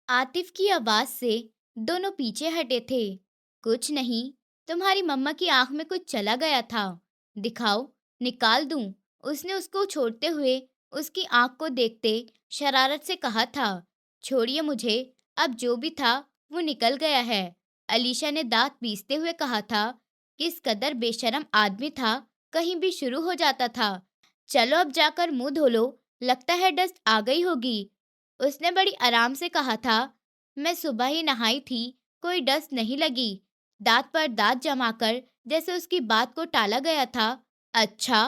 आतिफ की आवाज से दोनों पीछे हटे थे। कुछ नहीं, तुम्हारी मम्मा की आंख में कुछ चला गया था। दिखाओ, निकाल दूं? उसने उसको छोड़ते हुए उसकी आंख को देखते शरारत से कहा था। छोड़िए मुझे, अब जो भी था वो निकल गया है। अलीशा ने दांत पीसते हुए कहा था। किस कदर बेशरम आदमी था, कहीं भी शुरू हो जाता था। चलो अब जाकर मुंह धो लो, लगता है डस्ट आ गई होगी। उसने बड़ी आराम से कहा था। मैं सुबह ही नहाई थी, कोई डस्ट नहीं लगी। दांत पर दांत जमाकर जैसे उसकी बात को टाला गया था। अच्छा,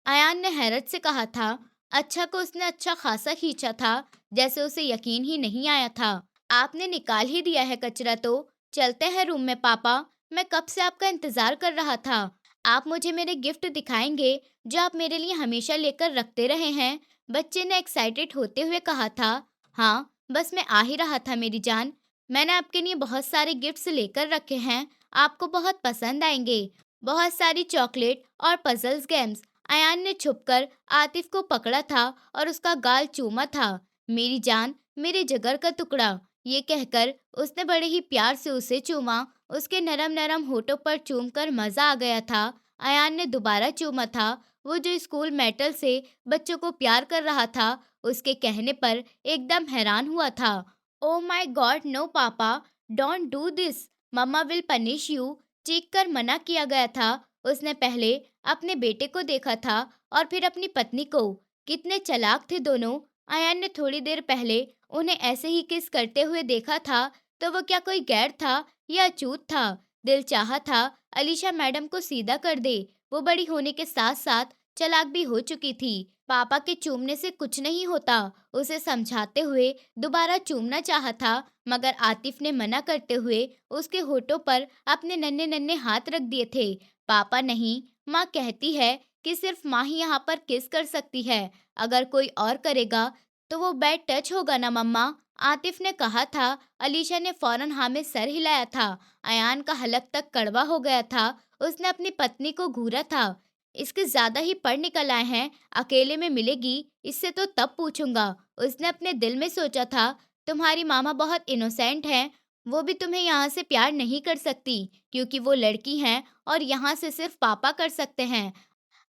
अयान ने हैरत से कहा था। अच्छा को उसने अच्छा खासा खींचा था, जैसे उसे यकीन ही नहीं आया था। आपने निकाल ही दिया है कचरा तो। चलते हैं रूम में पापा, मैं कब से आपका इंतजार कर रहा था। आप मुझे मेरे गिफ्ट दिखाएंगे जो आप मेरे लिए हमेशा लेकर रखते रहे हैं? बच्चे ने एक्साइटेड होते हुए कहा था। हाँ, बस मैं आ ही रहा था मेरी जान। मैंने आपके लिए बहुत सारे गिफ्ट्स लेकर रखे हैं, आपको बहुत पसंद आएंगे। बहुत सारी चॉकलेट और पजल्स गेम्स। अयान ने छुपकर आतिफ को पकड़ा था और उसका गाल चूमा था। मेरी जान, मेरे जिगर का टुकड़ा। ये कहकर उसने बड़े ही प्यार से उसे चूमा। उसके नरम नरम होठों पर चूमकर मजा आ गया था। अयान ने दोबारा चूमा था। वो जो स्कूल मेटल से बच्चों को प्यार कर रहा था, उसके कहने पर एकदम हैरान हुआ था। Oh my God, no papa, don't do this, mama will punish you. चीख कर मना किया गया था। उसने पहले अपने बेटे को देखा था और फिर अपनी पत्नी को। कितने चालाक थे दोनों। अयान ने थोड़ी देर पहले उन्हें ऐसे ही किस करते हुए देखा था, तो वो क्या कोई गैर था या अछूत था? दिल चाहा था अलीशा मैडम को सीधा कर दे। वो बड़ी होने के साथ साथ चालाक भी हो चुकी थी। पापा के चूमने से कुछ नहीं होता, उसे समझाते हुए दोबारा चूमना चाहा था, मगर आतिफ ने मना करते हुए उसके होठों पर अपने नन्हे नन्हे हाथ रख दिए थे। पापा नहीं, माँ कहती है कि सिर्फ माँ ही यहाँ पर किस कर सकती है। अगर कोई और करेगा तो वो बैड टच होगा ना मम्मा? आतिफ ने कहा था। अलीशा ने फौरन हाँ में सर हिलाया था। अयान का हलक तक कड़वा हो गया था। उसने अपनी पत्नी को घूरा था। इसके ज्यादा ही पढ़ निकल आए हैं, अकेले में मिलेगी इससे तो तब पूछूंगा। उसने अपने दिल में सोचा था। तुम्हारी मामा बहुत इनोसेंट हैं, वो भी तुम्हें यहाँ से प्यार नहीं कर सकती, क्योंकि वो लड़की हैं और यहाँ से सिर्फ पापा कर सकते हैं।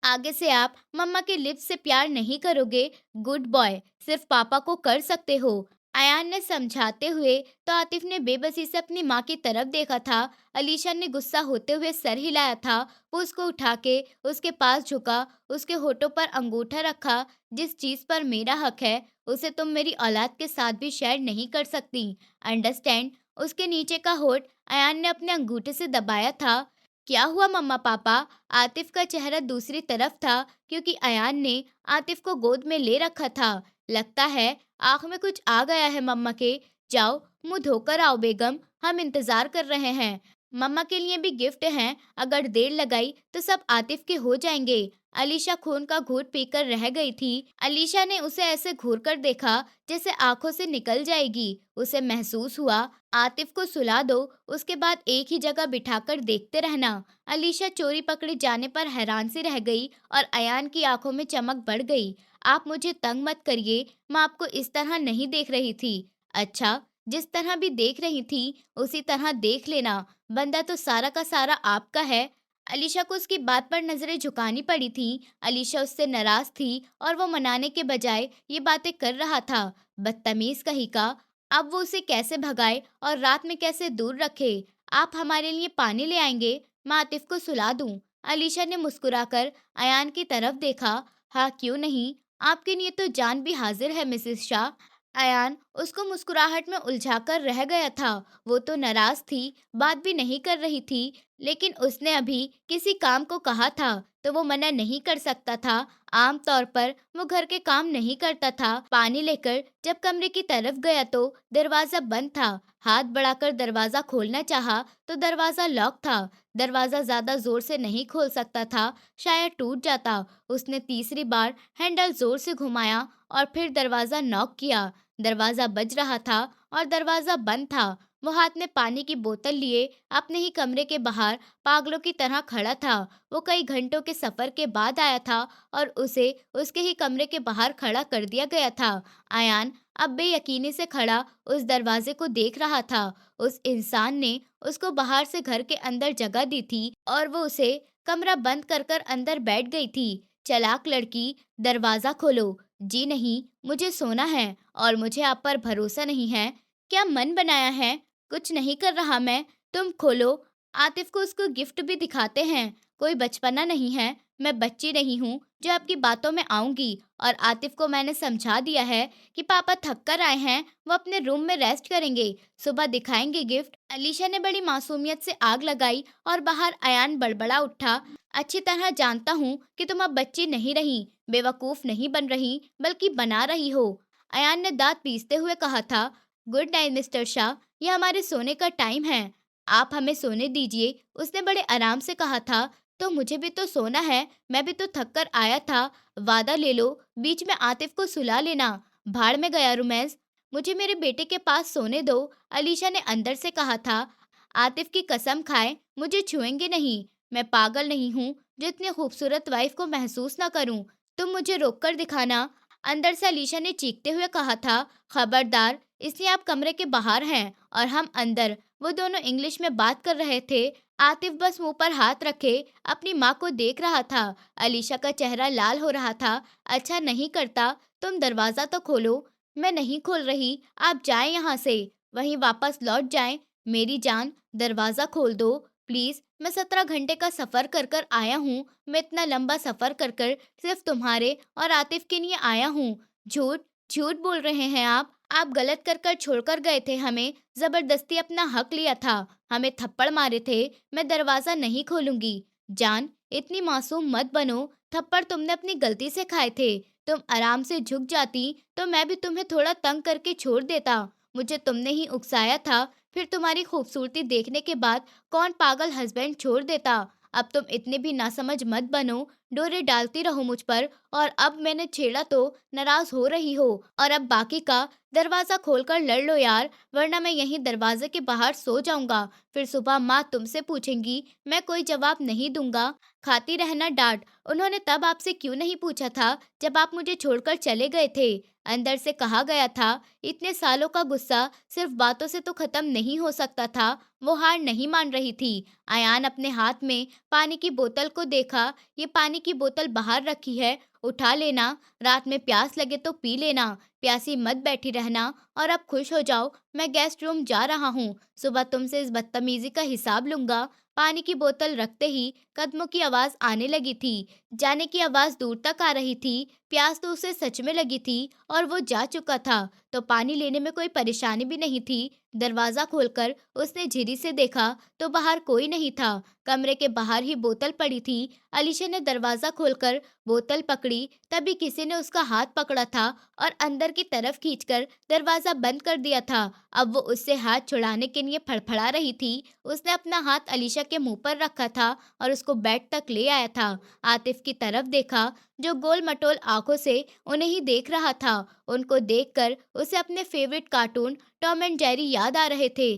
आगे से आप मम्मा के लिप्स से प्यार नहीं करोगे, गुड बॉय, सिर्फ पापा को कर सकते हो। अयान ने समझाते हुए, तो आतिफ ने बेबसी से अपनी माँ की तरफ देखा था। अलीशा ने गुस्सा होते हुए सर हिलाया था। वो उसको उठा के उसके पास झुका, उसके होठों पर अंगूठा रखा। जिस चीज पर मेरा हक है, उसे तुम मेरी औलाद के साथ भी शेयर नहीं कर सकती, अंडरस्टैंड? उसके नीचे का होठ अयान ने अपने अंगूठे से दबाया था। क्या हुआ मम्मा पापा? आतिफ का चेहरा दूसरी तरफ था, क्योंकि अयान ने आतिफ को गोद में ले रखा था। लगता है आँख में कुछ आ गया है मम्मा के। जाओ, मुंह धोकर आओ बेगम, हम इंतजार कर रहे हैं। मम्मा के लिए भी गिफ्ट हैं, अगर देर लगाई तो सब आतिफ के हो जाएंगे। अलीशा खून का घूंट पीकर रह गई थी। अलीशा ने उसे ऐसे घूर कर देखा जैसे आंखों से निकल जाएगी। उसे महसूस हुआ, आतिफ को सुला दो, उसके बाद एक ही जगह बिठाकर देखते रहना। अलीशा चोरी पकड़े जाने पर हैरान सी रह गई और अयान की आंखों में चमक बढ़ गई। आप मुझे तंग मत करिए, मैं आपको इस तरह नहीं देख रही थी। अच्छा, जिस तरह भी देख रही थी उसी तरह देख लेना, बंदा तो सारा का सारा आपका है। अलीशा को उसकी बात पर नजरें झुकानी पड़ी थी। अलीशा उससे नाराज थी और वो मनाने के बजाय ये बातें कर रहा था। बदतमीज कहीं का। अब वो उसे कैसे भगाए और रात में कैसे दूर रखे? आप हमारे लिए पानी ले आएंगे, मैं आतिफ को सुला दूं। अलीशा ने मुस्कुराकर अयान की तरफ देखा। हाँ, क्यों नहीं, आपके लिए तो जान भी हाजिर है मिसेस शाह। अयान उसको मुस्कुराहट में उलझाकर रह गया था। वो तो नाराज थी, बात भी नहीं कर रही थी, लेकिन उसने अभी किसी काम को कहा था तो वो मना नहीं कर सकता था। आम तौर पर वो घर के काम नहीं करता था। पानी लेकर जब कमरे की तरफ गया तो दरवाजा बंद था। हाथ बढ़ाकर दरवाजा खोलना चाहा तो दरवाजा लॉक था। दरवाजा ज्यादा जोर से नहीं खोल सकता था, शायद टूट जाता। उसने तीसरी बार हैंडल जोर से घुमाया और फिर दरवाजा नॉक किया। दरवाजा बज रहा था और दरवाजा बंद था। वो हाथ में पानी की बोतल लिए अपने ही कमरे के बाहर पागलों की तरह खड़ा था। वो कई घंटों के सफर के बाद आया था और उसे उसके ही कमरे के बाहर खड़ा कर दिया गया था। अयान अब बेयकीनी से खड़ा उस दरवाजे को देख रहा था। उस इंसान ने उसको बाहर से घर के अंदर जगह दी थी और वो उसे कमरा बंद कर कर अंदर बैठ गई थी। चालाक लड़की, दरवाजा खोलो। जी नहीं, मुझे सोना है और मुझे आप पर भरोसा नहीं है। क्या मन बनाया है? कुछ नहीं कर रहा मैं। तुम खोलो। आतिफ को उसको गिफ्ट भी दिखाते हैं। कोई बचपना नहीं है। मैं बच्ची नहीं हूँ जो आपकी बातों में आऊंगी। और आतिफ को मैंने समझा दिया है कि पापा थक कर आए हैं, वो अपने रूम में रेस्ट करेंगे, सुबह दिखाएंगे गिफ्ट। अलीशा ने बड़ी मासूमियत से आग लगाई और बाहर अयान बड़बड़ा उठा। अच्छी तरह जानता हूँ कि तुम अब बच्ची नहीं रही, बेवकूफ नहीं बन रही, बल्कि बना रही हो। अयान ने दांत पीसते हुए कहा था। गुड नाइट मिस्टर शाह, यह हमारे सोने का टाइम है, आप हमें सोने दीजिए, उसने बड़े आराम से कहा था। तो मुझे भी तो सोना है, मैं भी तो थक कर आया था। वादा ले लो, बीच में आतिफ को सुला लेना। भाड़ में गया रोमांस, मुझे मेरे बेटे के पास सोने दो, अलीशा ने अंदर से कहा था। आतिफ की कसम खाए मुझे छुएंगे नहीं। मैं पागल नहीं हूँ जो इतनी खूबसूरत वाइफ को महसूस ना करूँ। तुम मुझे रोक कर दिखाना, अंदर से अलीशा ने चीखते हुए कहा था। खबरदार, इसलिए आप कमरे के बाहर हैं और हम अंदर। वो दोनों इंग्लिश में बात कर रहे थे। आतिफ बस मुंह पर हाथ रखे अपनी माँ को देख रहा था। अलीशा का चेहरा लाल हो रहा था। अच्छा नहीं करता तुम दरवाजा तो खोलो। मैं नहीं खोल रही, आप जाएं यहाँ से, वहीं वापस लौट जाएं। मेरी जान, दरवाजा खोल दो प्लीज। मैं 17 घंटे का सफर कर कर आया हूँ। मैं इतना लंबा सफर कर कर सिर्फ तुम्हारे और आतिफ के लिए आया हूँ। झूठ, झूठ बोल रहे हैं आप गलत कर कर छोड़कर गए थे हमें, जबरदस्ती अपना हक लिया था, हमें थप्पड़ मारे थे। मैं दरवाजा नहीं खोलूंगी। जान, इतनी मासूम मत बनो, थप्पड़ तुमने अपनी गलती से खाए थे। तुम आराम से झुक जाती तो मैं भी तुम्हें थोड़ा तंग करके छोड़ देता। मुझे तुमने ही उकसाया था, फिर तुम्हारी खूबसूरती देखने के बाद कौन पागल हस्बैंड छोड़ देता। अब तुम इतने भी नासमझ मत बनो, डोरे डालती रहो मुझ पर। और अब मैंने छेड़ा तो नाराज हो रही हो, और अब बाकी का दरवाजा खोलकर लड़ लो यार, वरना मैं यहीं दरवाजे के बाहर सो जाऊंगा। फिर सुबह माँ तुमसे पूछेंगी, मैं कोई जवाब नहीं दूंगा। खाती रहना डांट। उन्होंने तब आपसे क्यों नहीं पूछा था जब आप मुझे छोड़कर चले गए थे? अंदर से कहा गया था। इतने सालों का गुस्सा सिर्फ बातों से तो खत्म नहीं हो सकता था। वो हार नहीं मान रही थी। अयान अपने हाथ में पानी की बोतल को देखा। ये पानी की बोतल बाहर रखी है, उठा लेना, रात में प्यास लगे तो पी लेना, प्यासी मत बैठी रहना। और अब खुश हो जाओ, मैं गेस्ट रूम जा रहा हूँ, सुबह तुमसे इस बदतमीजी का हिसाब लूंगा। पानी की बोतल रखते ही कदमों की आवाज आने लगी थी। जाने की आवाज दूर तक आ रही थी। प्यास तो उसे सच में लगी थी और वो जा चुका था, तो पानी लेने में कोई परेशानी भी नहीं थी। दरवाजा खोलकर उसने झिरी से देखा तो बाहर कोई नहीं था। कमरे के बाहर ही बोतल पड़ी थी। अलीशा ने दरवाजा खोलकर बोतल पकड़ी, तभी किसी ने उसका हाथ पकड़ा था और अंदर की तरफ खींचकर दरवाजा बंद कर दिया था। अब वो उससे हाथ छुड़ाने के लिए फड़फड़ा रही थी। उसने अपना हाथ अलीशा के मुंह पर रखा था और उसको बेड तक ले आया था। आतिफ की तरफ देखा, जो गोल मटोल आंखों से उन्हें ही देख रहा था। उनको देखकर उसे अपने favourite cartoon Tom and Jerry याद आ रहे थे।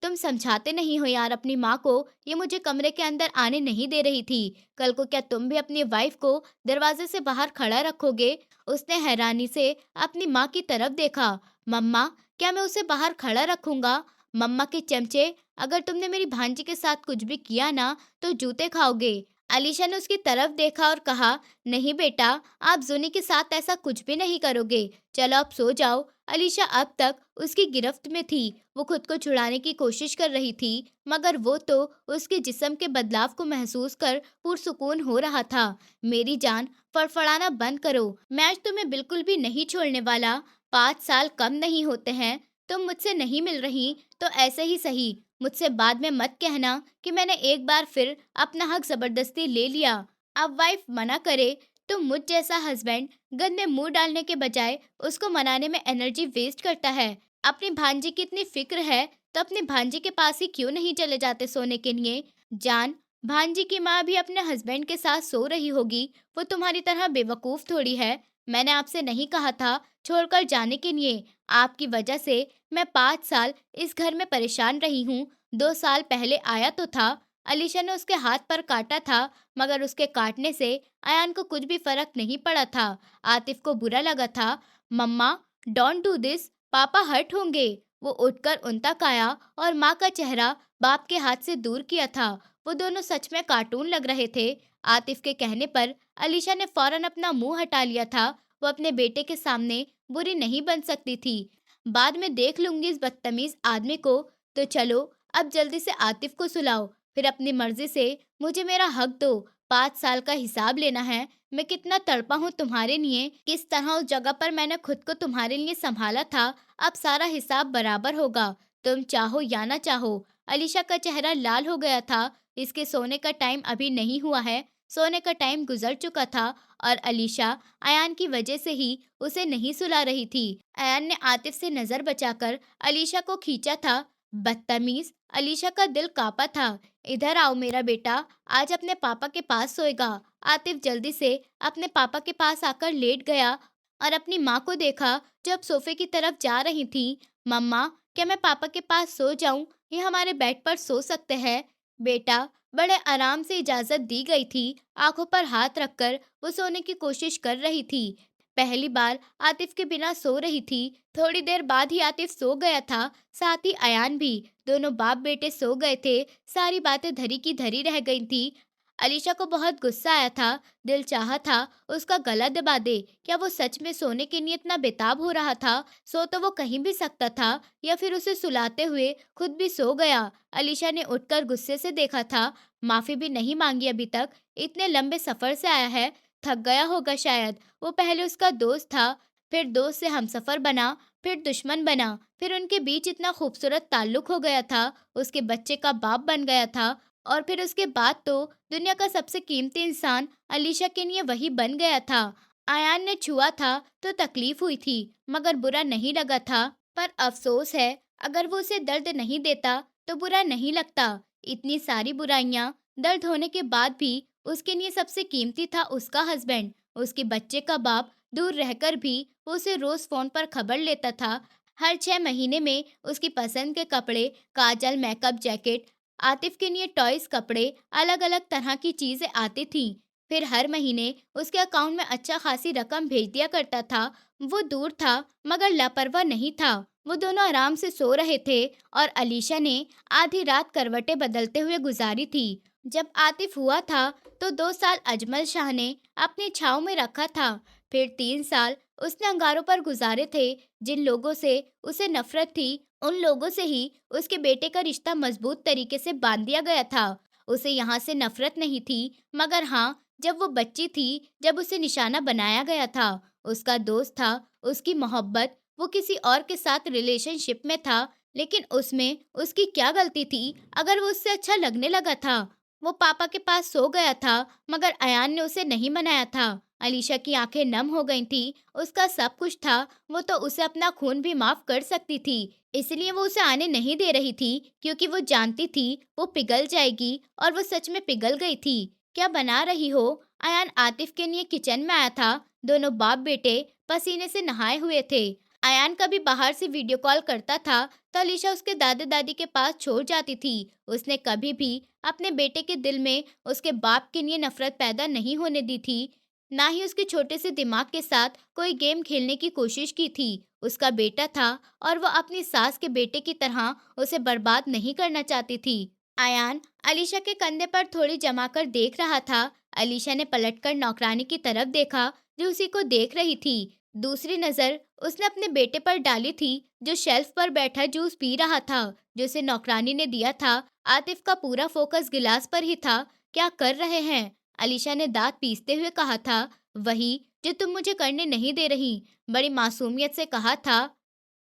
तुम समझाते नहीं हो यार अपनी माँ को, ये मुझे कमरे के अंदर आने नहीं दे रही थी। कल को क्या तुम भी अपनी वाइफ को दरवाजे से बाहर खड़ा रखोगे? उसने हैरानी से अपनी माँ की तरफ देखा। मम्मा, क्या मैं उसे बाहर खड़ा रखूंगा? मम्मा के चमचे, अगर तुमने मेरी भांजी के साथ कुछ भी किया ना तो जूते खाओगे। अलीशा ने उसकी तरफ देखा और कहा, नहीं बेटा, आप जुनी के साथ ऐसा कुछ भी नहीं करोगे। चलो अब सो जाओ। अलीशा अब तक उसकी गिरफ्त में थी। वो खुद को छुड़ाने की कोशिश कर रही थी, मगर वो तो उसके जिस्म के बदलाव को महसूस कर पुरसुकून हो रहा था। मेरी जान, फड़फड़ाना बंद करो, मैं आज तुम्हें बिल्कुल भी नहीं छोड़ने वाला। 5 साल कम नहीं होते हैं। तुम मुझसे नहीं मिल रही तो ऐसे ही सही, मुझसे बाद में मत कहना कि मैंने एक बार फिर अपना हक जबरदस्ती ले लिया। अब वाइफ मना करे तो मुझ जैसा हस्बैंड गंद में मुंह डालने के बजाय उसको मनाने में एनर्जी वेस्ट करता है। अपनी भांजी की इतनी फिक्र है तो अपनी भांजी के पास ही क्यों नहीं चले जाते सोने के लिए? जान, भांजी की माँ भी अपने हस्बैंड के साथ सो रही होगी, वो तुम्हारी तरह बेवकूफ थोड़ी है। मैंने आपसे नहीं कहा था छोड़कर जाने के लिए। आपकी वजह से मैं 5 साल इस घर में परेशान रही हूँ। 2 साल पहले आया तो था। अलीशा ने उसके हाथ पर काटा था, मगर उसके काटने से अयान को कुछ भी फर्क नहीं पड़ा था। आतिफ को बुरा लगा था। मम्मा, डोंट डू दिस, पापा हर्ट होंगे। वो उठकर उन तक आया और माँ का चेहरा बाप के हाथ से दूर किया था। वो दोनों सच में कार्टून लग रहे थे। आतिफ के कहने पर अलीशा ने फौरन अपना मुंह हटा लिया था। वो अपने बेटे के सामने बुरी नहीं बन सकती थी। बाद में देख लूंगी इस बदतमीज आदमी को। तो चलो, अब जल्दी से आतिफ को सुलाओ, फिर अपनी मर्जी से मुझे मेरा हक दो। 5 साल का हिसाब लेना है। मैं कितना तड़पा हूँ तुम्हारे लिए, किस तरह उस जगह पर मैंने खुद को तुम्हारे लिए संभाला था। अब सारा हिसाब बराबर होगा, तुम चाहो या ना चाहो। अलीशा का चेहरा लाल हो गया था। इसके सोने का टाइम अभी नहीं हुआ है, सोने का टाइम गुजर चुका था। और अलीशा अयान की वजह से ही उसे नहीं सुला रही थी। अयान ने आतिफ से नजर बचाकर अलीशा को खींचा था। बदतमीज, अलीशा का दिल कांपा था। इधर आओ मेरा बेटा, आज अपने पापा के पास सोएगा। आतिफ जल्दी से अपने पापा के पास आकर लेट गया और अपनी माँ को देखा जो अब सोफे की तरफ जा रही थी। मम्मा, क्या मैं पापा के पास सो जाऊं? ये हमारे बेड पर सो सकते हैं। बेटा, बड़े आराम से इजाजत दी गई थी। आंखों पर हाथ रखकर वो सोने की कोशिश कर रही थी। पहली बार आतिफ के बिना सो रही थी। थोड़ी देर बाद ही आतिफ सो गया था, साथ ही अयान भी। दोनों बाप बेटे सो गए थे। सारी बातें धरी की धरी रह गई थी। अलीशा को बहुत गुस्सा आया था। दिल चाहा था उसका गला दबा दे। क्या वो सच में सोने के लिए इतना बेताब हो रहा था? सो तो वो कहीं भी सकता था, या फिर उसे सुलाते हुए खुद भी सो गया। अलीशा ने उठकर गुस्से से देखा था। माफी भी नहीं मांगी अभी तक। इतने लंबे सफर से आया है, थक गया होगा शायद। वो पहले उसका दोस्त था, फिर दोस्त से हमसफर बना, फिर दुश्मन बना, फिर उनके बीच इतना खूबसूरत ताल्लुक हो गया था। उसके बच्चे का बाप बन गया था, और फिर उसके बाद तो दुनिया का सबसे कीमती इंसान अलीशा के लिए वही बन गया था। आयान ने छुआ था तो तकलीफ हुई थी, मगर बुरा नहीं लगा था। पर अफसोस है, अगर वो उसे दर्द नहीं देता तो बुरा नहीं लगता। इतनी सारी बुराइयां, दर्द होने के बाद भी उसके लिए सबसे कीमती था उसका हस्बैंड, उसके बच्चे का बाप। दूर रहकर भी वो उसे रोज फोन पर खबर लेता था। हर 6 महीने में उसकी पसंद के कपड़े, काजल, मेकअप, जैकेट, आतिफ के लिए टॉयज, कपड़े, अलग अलग तरह की चीजें आती थी। फिर हर महीने उसके अकाउंट में अच्छा खासी रकम भेज दिया करता था। वो दूर था मगर लापरवाह नहीं था। वो दोनों आराम से सो रहे थे और अलीशा ने आधी रात करवटें बदलते हुए गुजारी थी। जब आतिफ हुआ था तो 2 साल अजमल शाह ने अपनी छाव में रखा था। फिर 3 साल उसने अंगारों पर गुजारे थे। जिन लोगों से उसे नफरत थी, उन लोगों से ही उसके बेटे का रिश्ता मजबूत तरीके से बांध दिया गया था। उसे यहाँ से नफरत नहीं थी, मगर हाँ, जब वो बच्ची थी, जब उसे निशाना बनाया गया था, उसका दोस्त था, उसकी मोहब्बत, वो किसी और के साथ रिलेशनशिप में था। लेकिन उसमें उसकी क्या गलती थी अगर वो उससे अच्छा लगने लगा था? वो पापा के पास सो गया था, मगर अयान ने उसे नहीं मनाया था। अलीशा की आंखें नम हो गई थी। उसका सब कुछ था। वो तो उसे अपना खून भी माफ कर सकती थी, इसलिए वो उसे आने नहीं दे रही थी, क्योंकि वो जानती थी वो पिघल जाएगी। और वो सच में पिघल गई थी। क्या बना रही हो? अयान आतिफ के लिए किचन में आया था। दोनों बाप बेटे पसीने से नहाए हुए थे। अयान कभी बाहर से वीडियो कॉल करता था तो अलीशा उसके दादा दादी के पास छोड़ जाती थी। उसने कभी भी अपने बेटे के दिल में उसके बाप के लिए नफरत पैदा नहीं होने दी थी। ना ही उसके छोटे से दिमाग के साथ कोई गेम खेलने की कोशिश की थी। उसका बेटा था और वो अपनी सास के बेटे की तरह उसे बर्बाद नहीं करना चाहती थी। अयान अलीशा के कंधे पर थोड़ी जमाकर देख रहा था। अलीशा ने पलटकर नौकरानी की तरफ देखा जो उसी को देख रही थी। दूसरी नजर उसने अपने बेटे पर डाली थी जो शेल्फ पर बैठा जूस पी रहा था, जो उसे नौकरानी ने दिया था। आतिफ का पूरा फोकस गिलास पर ही था। क्या कर रहे हैं? अलीशा ने दांत पीसते हुए कहा था। वही जो तुम मुझे करने नहीं दे रही, बड़ी मासूमियत से कहा था।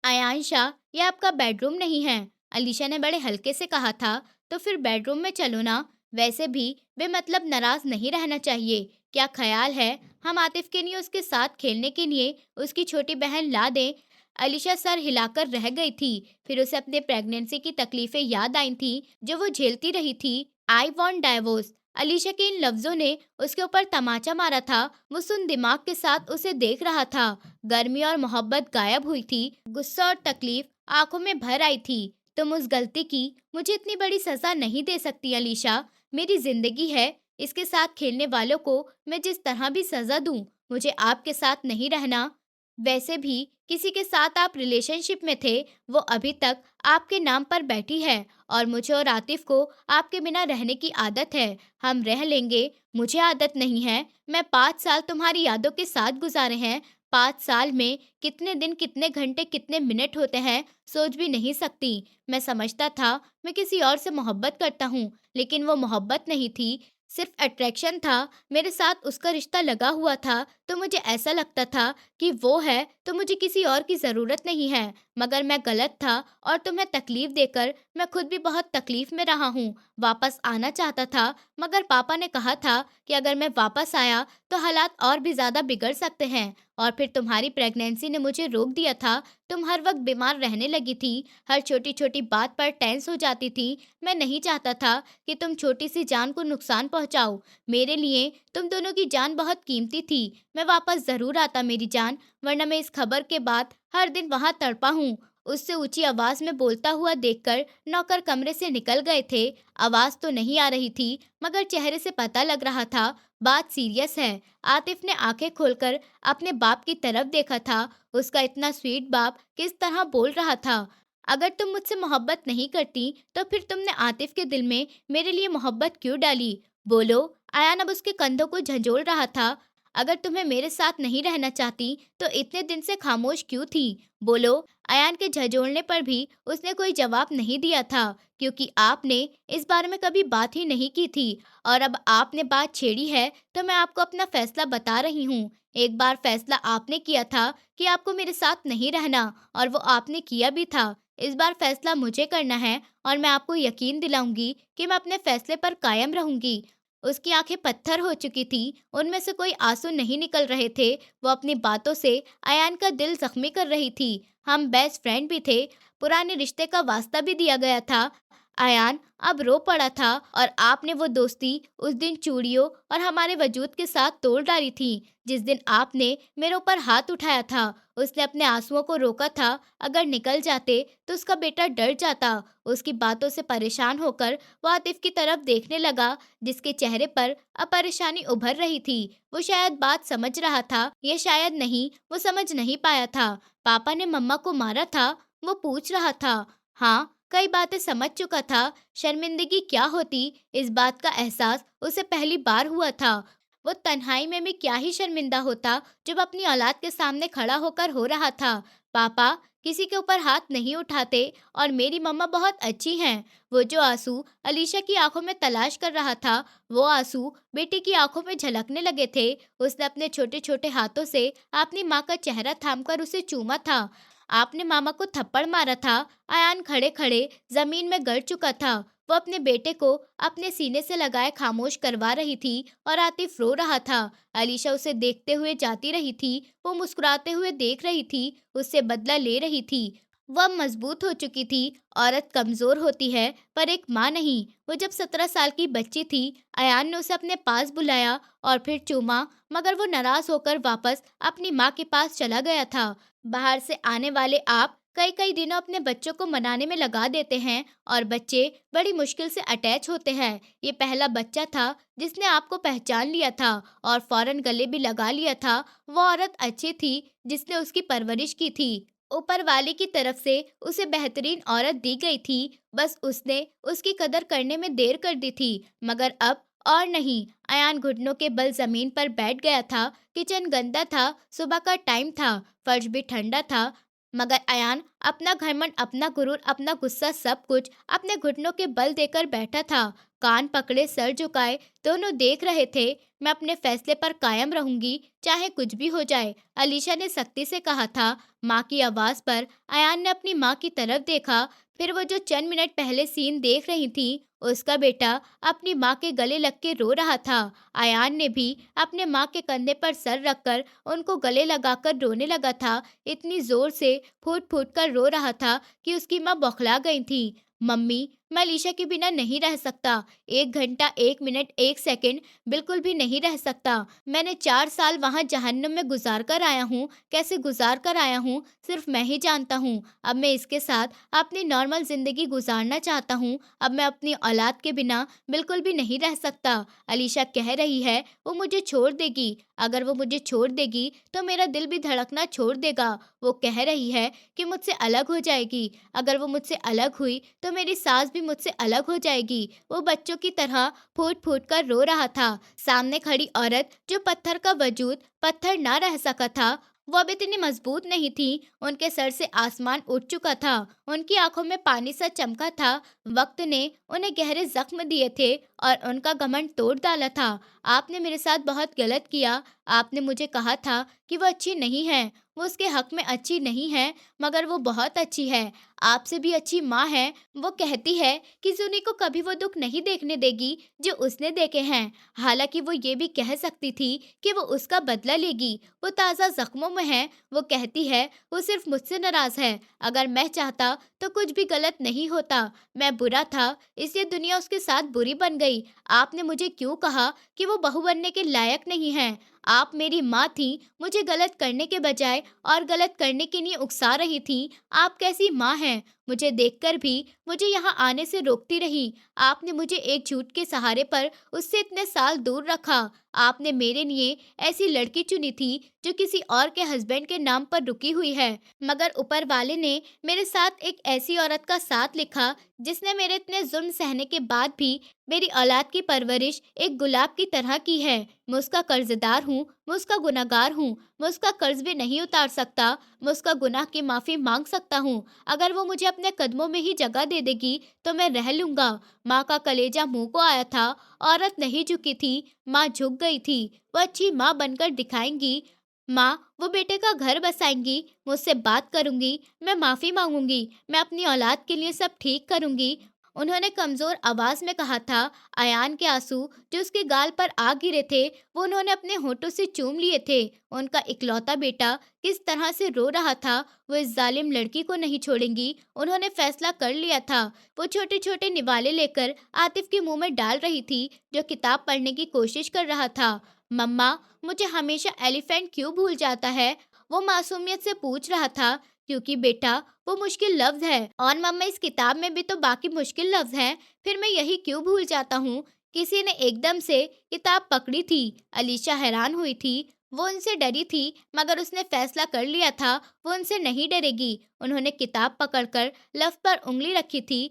आयांशा, ये आपका बेडरूम नहीं है, अलीशा ने बड़े हल्के से कहा था। तो फिर बेडरूम में चलो ना। वैसे भी बेमतलब नाराज नहीं रहना चाहिए। क्या ख्याल है हम आतिफ के लिए उसके साथ खेलने के लिए उसकी छोटी बहन ला दें? अलीशा सर हिलाकर रह गई थी। फिर उसे अपने प्रेगनेंसी की तकलीफें याद आई थी जो वो झेलती रही थी। आई वॉन्ट डाइवोर्स, अलीशा के इन लफ्जों ने उसके ऊपर तमाचा मारा था। वो सुन दिमाग के साथ उसे देख रहा था। गर्मी और मोहब्बत गायब हुई थी। गुस्सा और तकलीफ आंखों में भर आई थी। तुम उस गलती की मुझे इतनी बड़ी सजा नहीं दे सकती अलीशा। मेरी जिंदगी है, इसके साथ खेलने वालों को मैं जिस तरह भी सजा दूं, मुझे आपके साथ नहीं रहना। वैसे भी किसी के साथ आप रिलेशनशिप में थे, वो अभी तक आपके नाम पर बैठी है और मुझे और आतिफ को आपके बिना रहने की आदत है। हम रह लेंगे, मुझे आदत नहीं है। मैं 5 साल तुम्हारी यादों के साथ गुजारे हैं। 5 साल में कितने दिन, कितने घंटे, कितने मिनट होते हैं, सोच भी नहीं सकती। मैं समझता था मैं किसी और से मोहब्बत करता हूँ, लेकिन वो मोहब्बत नहीं थी, सिर्फ अट्रैक्शन था। मेरे साथ उसका रिश्ता लगा हुआ था, तो मुझे ऐसा लगता था कि वो है तो मुझे किसी और की ज़रूरत नहीं है। मगर मैं गलत था और तुम्हें तकलीफ़ देकर मैं खुद भी बहुत तकलीफ़ में रहा हूँ। वापस आना चाहता था, मगर पापा ने कहा था कि अगर मैं वापस आया तो हालात और भी ज़्यादा बिगड़ सकते हैं। और फिर तुम्हारी प्रेगनेंसी ने मुझे रोक दिया था। तुम हर वक्त बीमार रहने लगी थी, हर छोटी-छोटी बात पर टेंस हो जाती थी। मैं नहीं चाहता था कि तुम छोटी सी जान को नुकसान पहुँचाओ। मेरे लिए तुम दोनों की जान बहुत कीमती थी। मैं वापस ज़रूर आता मेरी जान, वरना मैं इस खबर के बाद हर दिन वहाँ तड़पा हूँ। उससे ऊँची आवाज़ में बोलता हुआ देखकर नौकर कमरे से निकल गए थे। आवाज़ तो नहीं आ रही थी, मगर चेहरे से पता लग रहा था बात सीरियस है। आतिफ ने आंखें खोलकर अपने बाप की तरफ देखा था। उसका इतना स्वीट बाप किस तरह बोल रहा था, अगर तुम मुझसे मोहब्बत नहीं करती, तो फिर तुमने आतिफ के दिल में मेरे लिए मोहब्बत क्यों डाली? बोलो। अयान अब उसके कंधों को झंझोड़ रहा था। अगर तुम्हें मेरे साथ नहीं रहना चाहती, तो इतने दिन से खामोश क्यों थी? बोलो। अयान के झंझोड़ने पर भी उसने कोई जवाब नहीं दिया था, क्योंकि आपने इस बारे में कभी बात ही नहीं की थी। और अब आपने बात छेड़ी है, तो मैं आपको अपना फैसला बता रही हूँ। एक बार फैसला आपने किया था कि आपको मेरे साथ नहीं रहना, और वो आपने किया भी था। इस बार फैसला मुझे करना है, और मैं आपको यकीन दिलाऊंगी कि मैं अपने फैसले पर कायम रहूंगी। उसकी आंखें पत्थर हो चुकी थी, उनमें से कोई आंसू नहीं निकल रहे थे। वो अपनी बातों से अयान का दिल जख्मी कर रही थी। हम बेस्ट फ्रेंड भी थे, पुराने रिश्ते का वास्ता भी दिया गया था। अयान अब रो पड़ा था, और आपने वो दोस्ती उस दिन चूड़ियों और हमारे वजूद के साथ तोड़ डाली थी। जिस दिन आपने मेरे ऊपर हाथ उठाया था, उसने अपने आंसुओं को रोका था। अगर निकल जाते तो उसका बेटा डर जाता। उसकी बातों से परेशान होकर वो आतिफ की तरफ देखने लगा, जिसके चेहरे पर अब परेशानी उभर रही थी। वो शायद बात समझ रहा था, ये शायद नहीं, वो समझ नहीं पाया था। पापा ने मम्मा को मारा था? वो पूछ रहा था। हाँ, कई बातें समझ चुका था। शर्मिंदगी क्या होती, इस बात का एहसास उसे पहली बार हुआ था। वो तन्हाई में भी क्या ही शर्मिंदा होता, जब अपनी औलाद के सामने खड़ा होकर हो रहा था। पापा किसी के ऊपर हाथ नहीं उठाते, और मेरी मम्मा बहुत अच्छी हैं। वो जो आंसू अलीशा की आंखों में तलाश कर रहा था, वो आंसू बेटी की आंखों में झलकने लगे थे। उसने अपने छोटे छोटे हाथों से अपनी माँ का चेहरा थामकर उसे चूमा था। आपने मामा को थप्पड़ मारा था। अयान खड़े खड़े जमीन में गिर चुका था। वो अपने बेटे को अपने सीने से लगाए खामोश करवा रही थी, और आतिफ रो रहा था। अलीशा उसे देखते हुए जाती रही थी। वो मुस्कुराते हुए देख रही थी, उससे बदला ले रही थी। वह मजबूत हो चुकी थी। औरत कमजोर होती है, पर एक माँ नहीं। वो जब 17 साल की बच्ची थी, अयान ने उसे अपने पास बुलाया और फिर चूमा, मगर वो नाराज होकर वापस अपनी माँ के पास चला गया था। बाहर से आने वाले आप कई कई दिनों अपने बच्चों को मनाने में लगा देते हैं, और बच्चे बड़ी मुश्किल से अटैच होते हैं। ये पहला बच्चा था जिसने आपको पहचान लिया था और फौरन गले भी लगा लिया था। वो औरत अच्छी थी जिसने उसकी परवरिश की थी। ऊपर वाले की तरफ से उसे बेहतरीन औरत दी गई थी। बस उसने उसकी कदर करने में देर कर दी थी। मगर अब और नहीं। अयान घुटनों के बल जमीन पर बैठ गया था। किचन गंदा था, सुबह का टाइम था, फर्श भी ठंडा था। मगर अयान अपना घमंड, अपना गुरूर, अपना गुस्सा, सब कुछ अपने घुटनों के बल देकर बैठा था। कान पकड़े, सर झुकाए, दोनों देख रहे थे। मैं अपने फैसले पर कायम रहूंगी, चाहे कुछ भी हो जाए, अलीशा ने सख्ती से कहा था। माँ की आवाज पर अयान ने अपनी माँ की तरफ देखा। फिर वो जो चंद मिनट पहले सीन देख रही थी, उसका बेटा अपनी माँ के गले लग के रो रहा था। अयान ने भी अपने माँ के कंधे पर सर रखकर उनको गले लगाकर रोने लगा था। इतनी जोर से फूट फूट कर रो रहा था कि उसकी माँ बौखला गई थी। मम्मी, मैं अलीशा के बिना नहीं रह सकता। 1 घंटा, 1 मिनट, 1 सेकंड बिल्कुल भी नहीं रह सकता। मैंने 4 साल वहाँ जहन्नुम में गुज़ार कर आया हूँ, कैसे गुज़ार कर आया हूँ, सिर्फ़ मैं ही जानता हूँ। अब मैं इसके साथ अपनी नॉर्मल ज़िंदगी गुज़ारना चाहता हूँ। अब मैं अपनी औलाद के बिना बिल्कुल भी नहीं रह सकता। अलीशा कह रही है, वो मुझे छोड़ देगी। अगर वो मुझे छोड़ देगी, तो मेरा दिल भी धड़कना छोड़ देगा। वो कह रही है कि मुझसे अलग हो जाएगी। अगर वो मुझसे अलग हुई, तो मेरी सास भी मुझसे अलग हो जाएगी। वो बच्चों की तरह फूट-फूट कर रो रहा था। सामने खड़ी औरत, जो पत्थर का वजूद पत्थर ना रह सका था, वो अब इतनी मजबूत नहीं थी। उनके सर से आसमान उठ चुका था। उनकी आंखों में पानी सा चमका था। वक्त ने उन्हें गहरे जख्म दिए थे और उनका घमंड तोड़ डाला था। आपने मेरे साथ बहुत गलत किया। आपने मुझे कहा था कि वो अच्छी नहीं है, वो उसके हक में अच्छी नहीं है, मगर वो बहुत अच्छी है। आपसे भी अच्छी माँ है। वो कहती है कि ज़ुनी को कभी वो दुख नहीं देखने देगी जो उसने देखे हैं। हालांकि वो ये भी कह सकती थी कि वो उसका बदला लेगी। वो ताज़ा जख्मों में है। वो कहती है वो सिर्फ मुझसे नाराज़ है। अगर मैं चाहता तो कुछ भी गलत नहीं होता। मैं बुरा था, इसलिए दुनिया उसके साथ बुरी बन गई। आपने मुझे क्यों कहा कि वो बहू बनने के लायक नहीं है? आप मेरी माँ थी, मुझे गलत करने के बजाय और गलत करने के लिए उकसा रही थी। आप कैसी माँ हैं? मुझे देखकर भी मुझे यहाँ आने से रोकती रही। आपने मुझे एक झूठ के सहारे पर उससे इतने साल दूर रखा। आपने मेरे लिए ऐसी लड़की चुनी थी जो किसी और के हस्बैंड के नाम पर रुकी हुई है। मगर ऊपर वाले ने मेरे साथ एक ऐसी औरत का साथ लिखा जिसने मेरे इतने जुल्म सहने के बाद भी मेरी औलाद की परवरिश एक गुलाब की तरह की है। मैं उसका कर्जदार हूँ, मैं उसका गुनहगार हूँ। मैं उसका कर्ज भी नहीं उतार सकता। मैं उसका गुनाह की माफ़ी मांग सकता हूँ। अगर वो मुझे अपने कदमों में ही जगह दे देगी तो मैं रह लूँगा। माँ का कलेजा मुँह को आया था। औरत नहीं झुकी थी, माँ झुक गई थी। वो अच्छी माँ बनकर दिखाएंगी। माँ वो बेटे का घर बसाएंगी। मुझसे बात करूंगी। मैं माफ़ी मांगूंगी। मैं अपनी औलाद के लिए सब ठीक करूंगी। उन्होंने कमज़ोर आवाज़ में कहा था। अयान के आंसू जो उसके गाल पर आ गिरे थे, वो उन्होंने अपने होठों से चूम लिए थे। उनका इकलौता बेटा किस तरह से रो रहा था। वो इस जालिम लड़की को नहीं छोड़ेंगी। उन्होंने फैसला कर लिया था। वो छोटे छोटे निवाले लेकर आतिफ के मुंह में डाल रही थी, जो किताब पढ़ने की कोशिश कर रहा था। मम्मा, मुझे हमेशा एलिफेंट क्यों भूल जाता है? वो मासूमियत से पूछ रहा था। क्योंकि बेटा, वो मुश्किल लफ्ज है और मम्मा इस किताब में भी तो बाकी मुश्किल लफ्ज हैं। फिर मैं यही क्यों भूल जाता हूँ? किसी ने एकदम से किताब पकड़ी थी। अलीशा हैरान हुई थी। वो उनसे डरी थी, मगर उसने फैसला कर लिया था वो उनसे नहीं डरेगी। उन्होंने किताब पकड़कर लफ्ज पर उंगली रखी थी।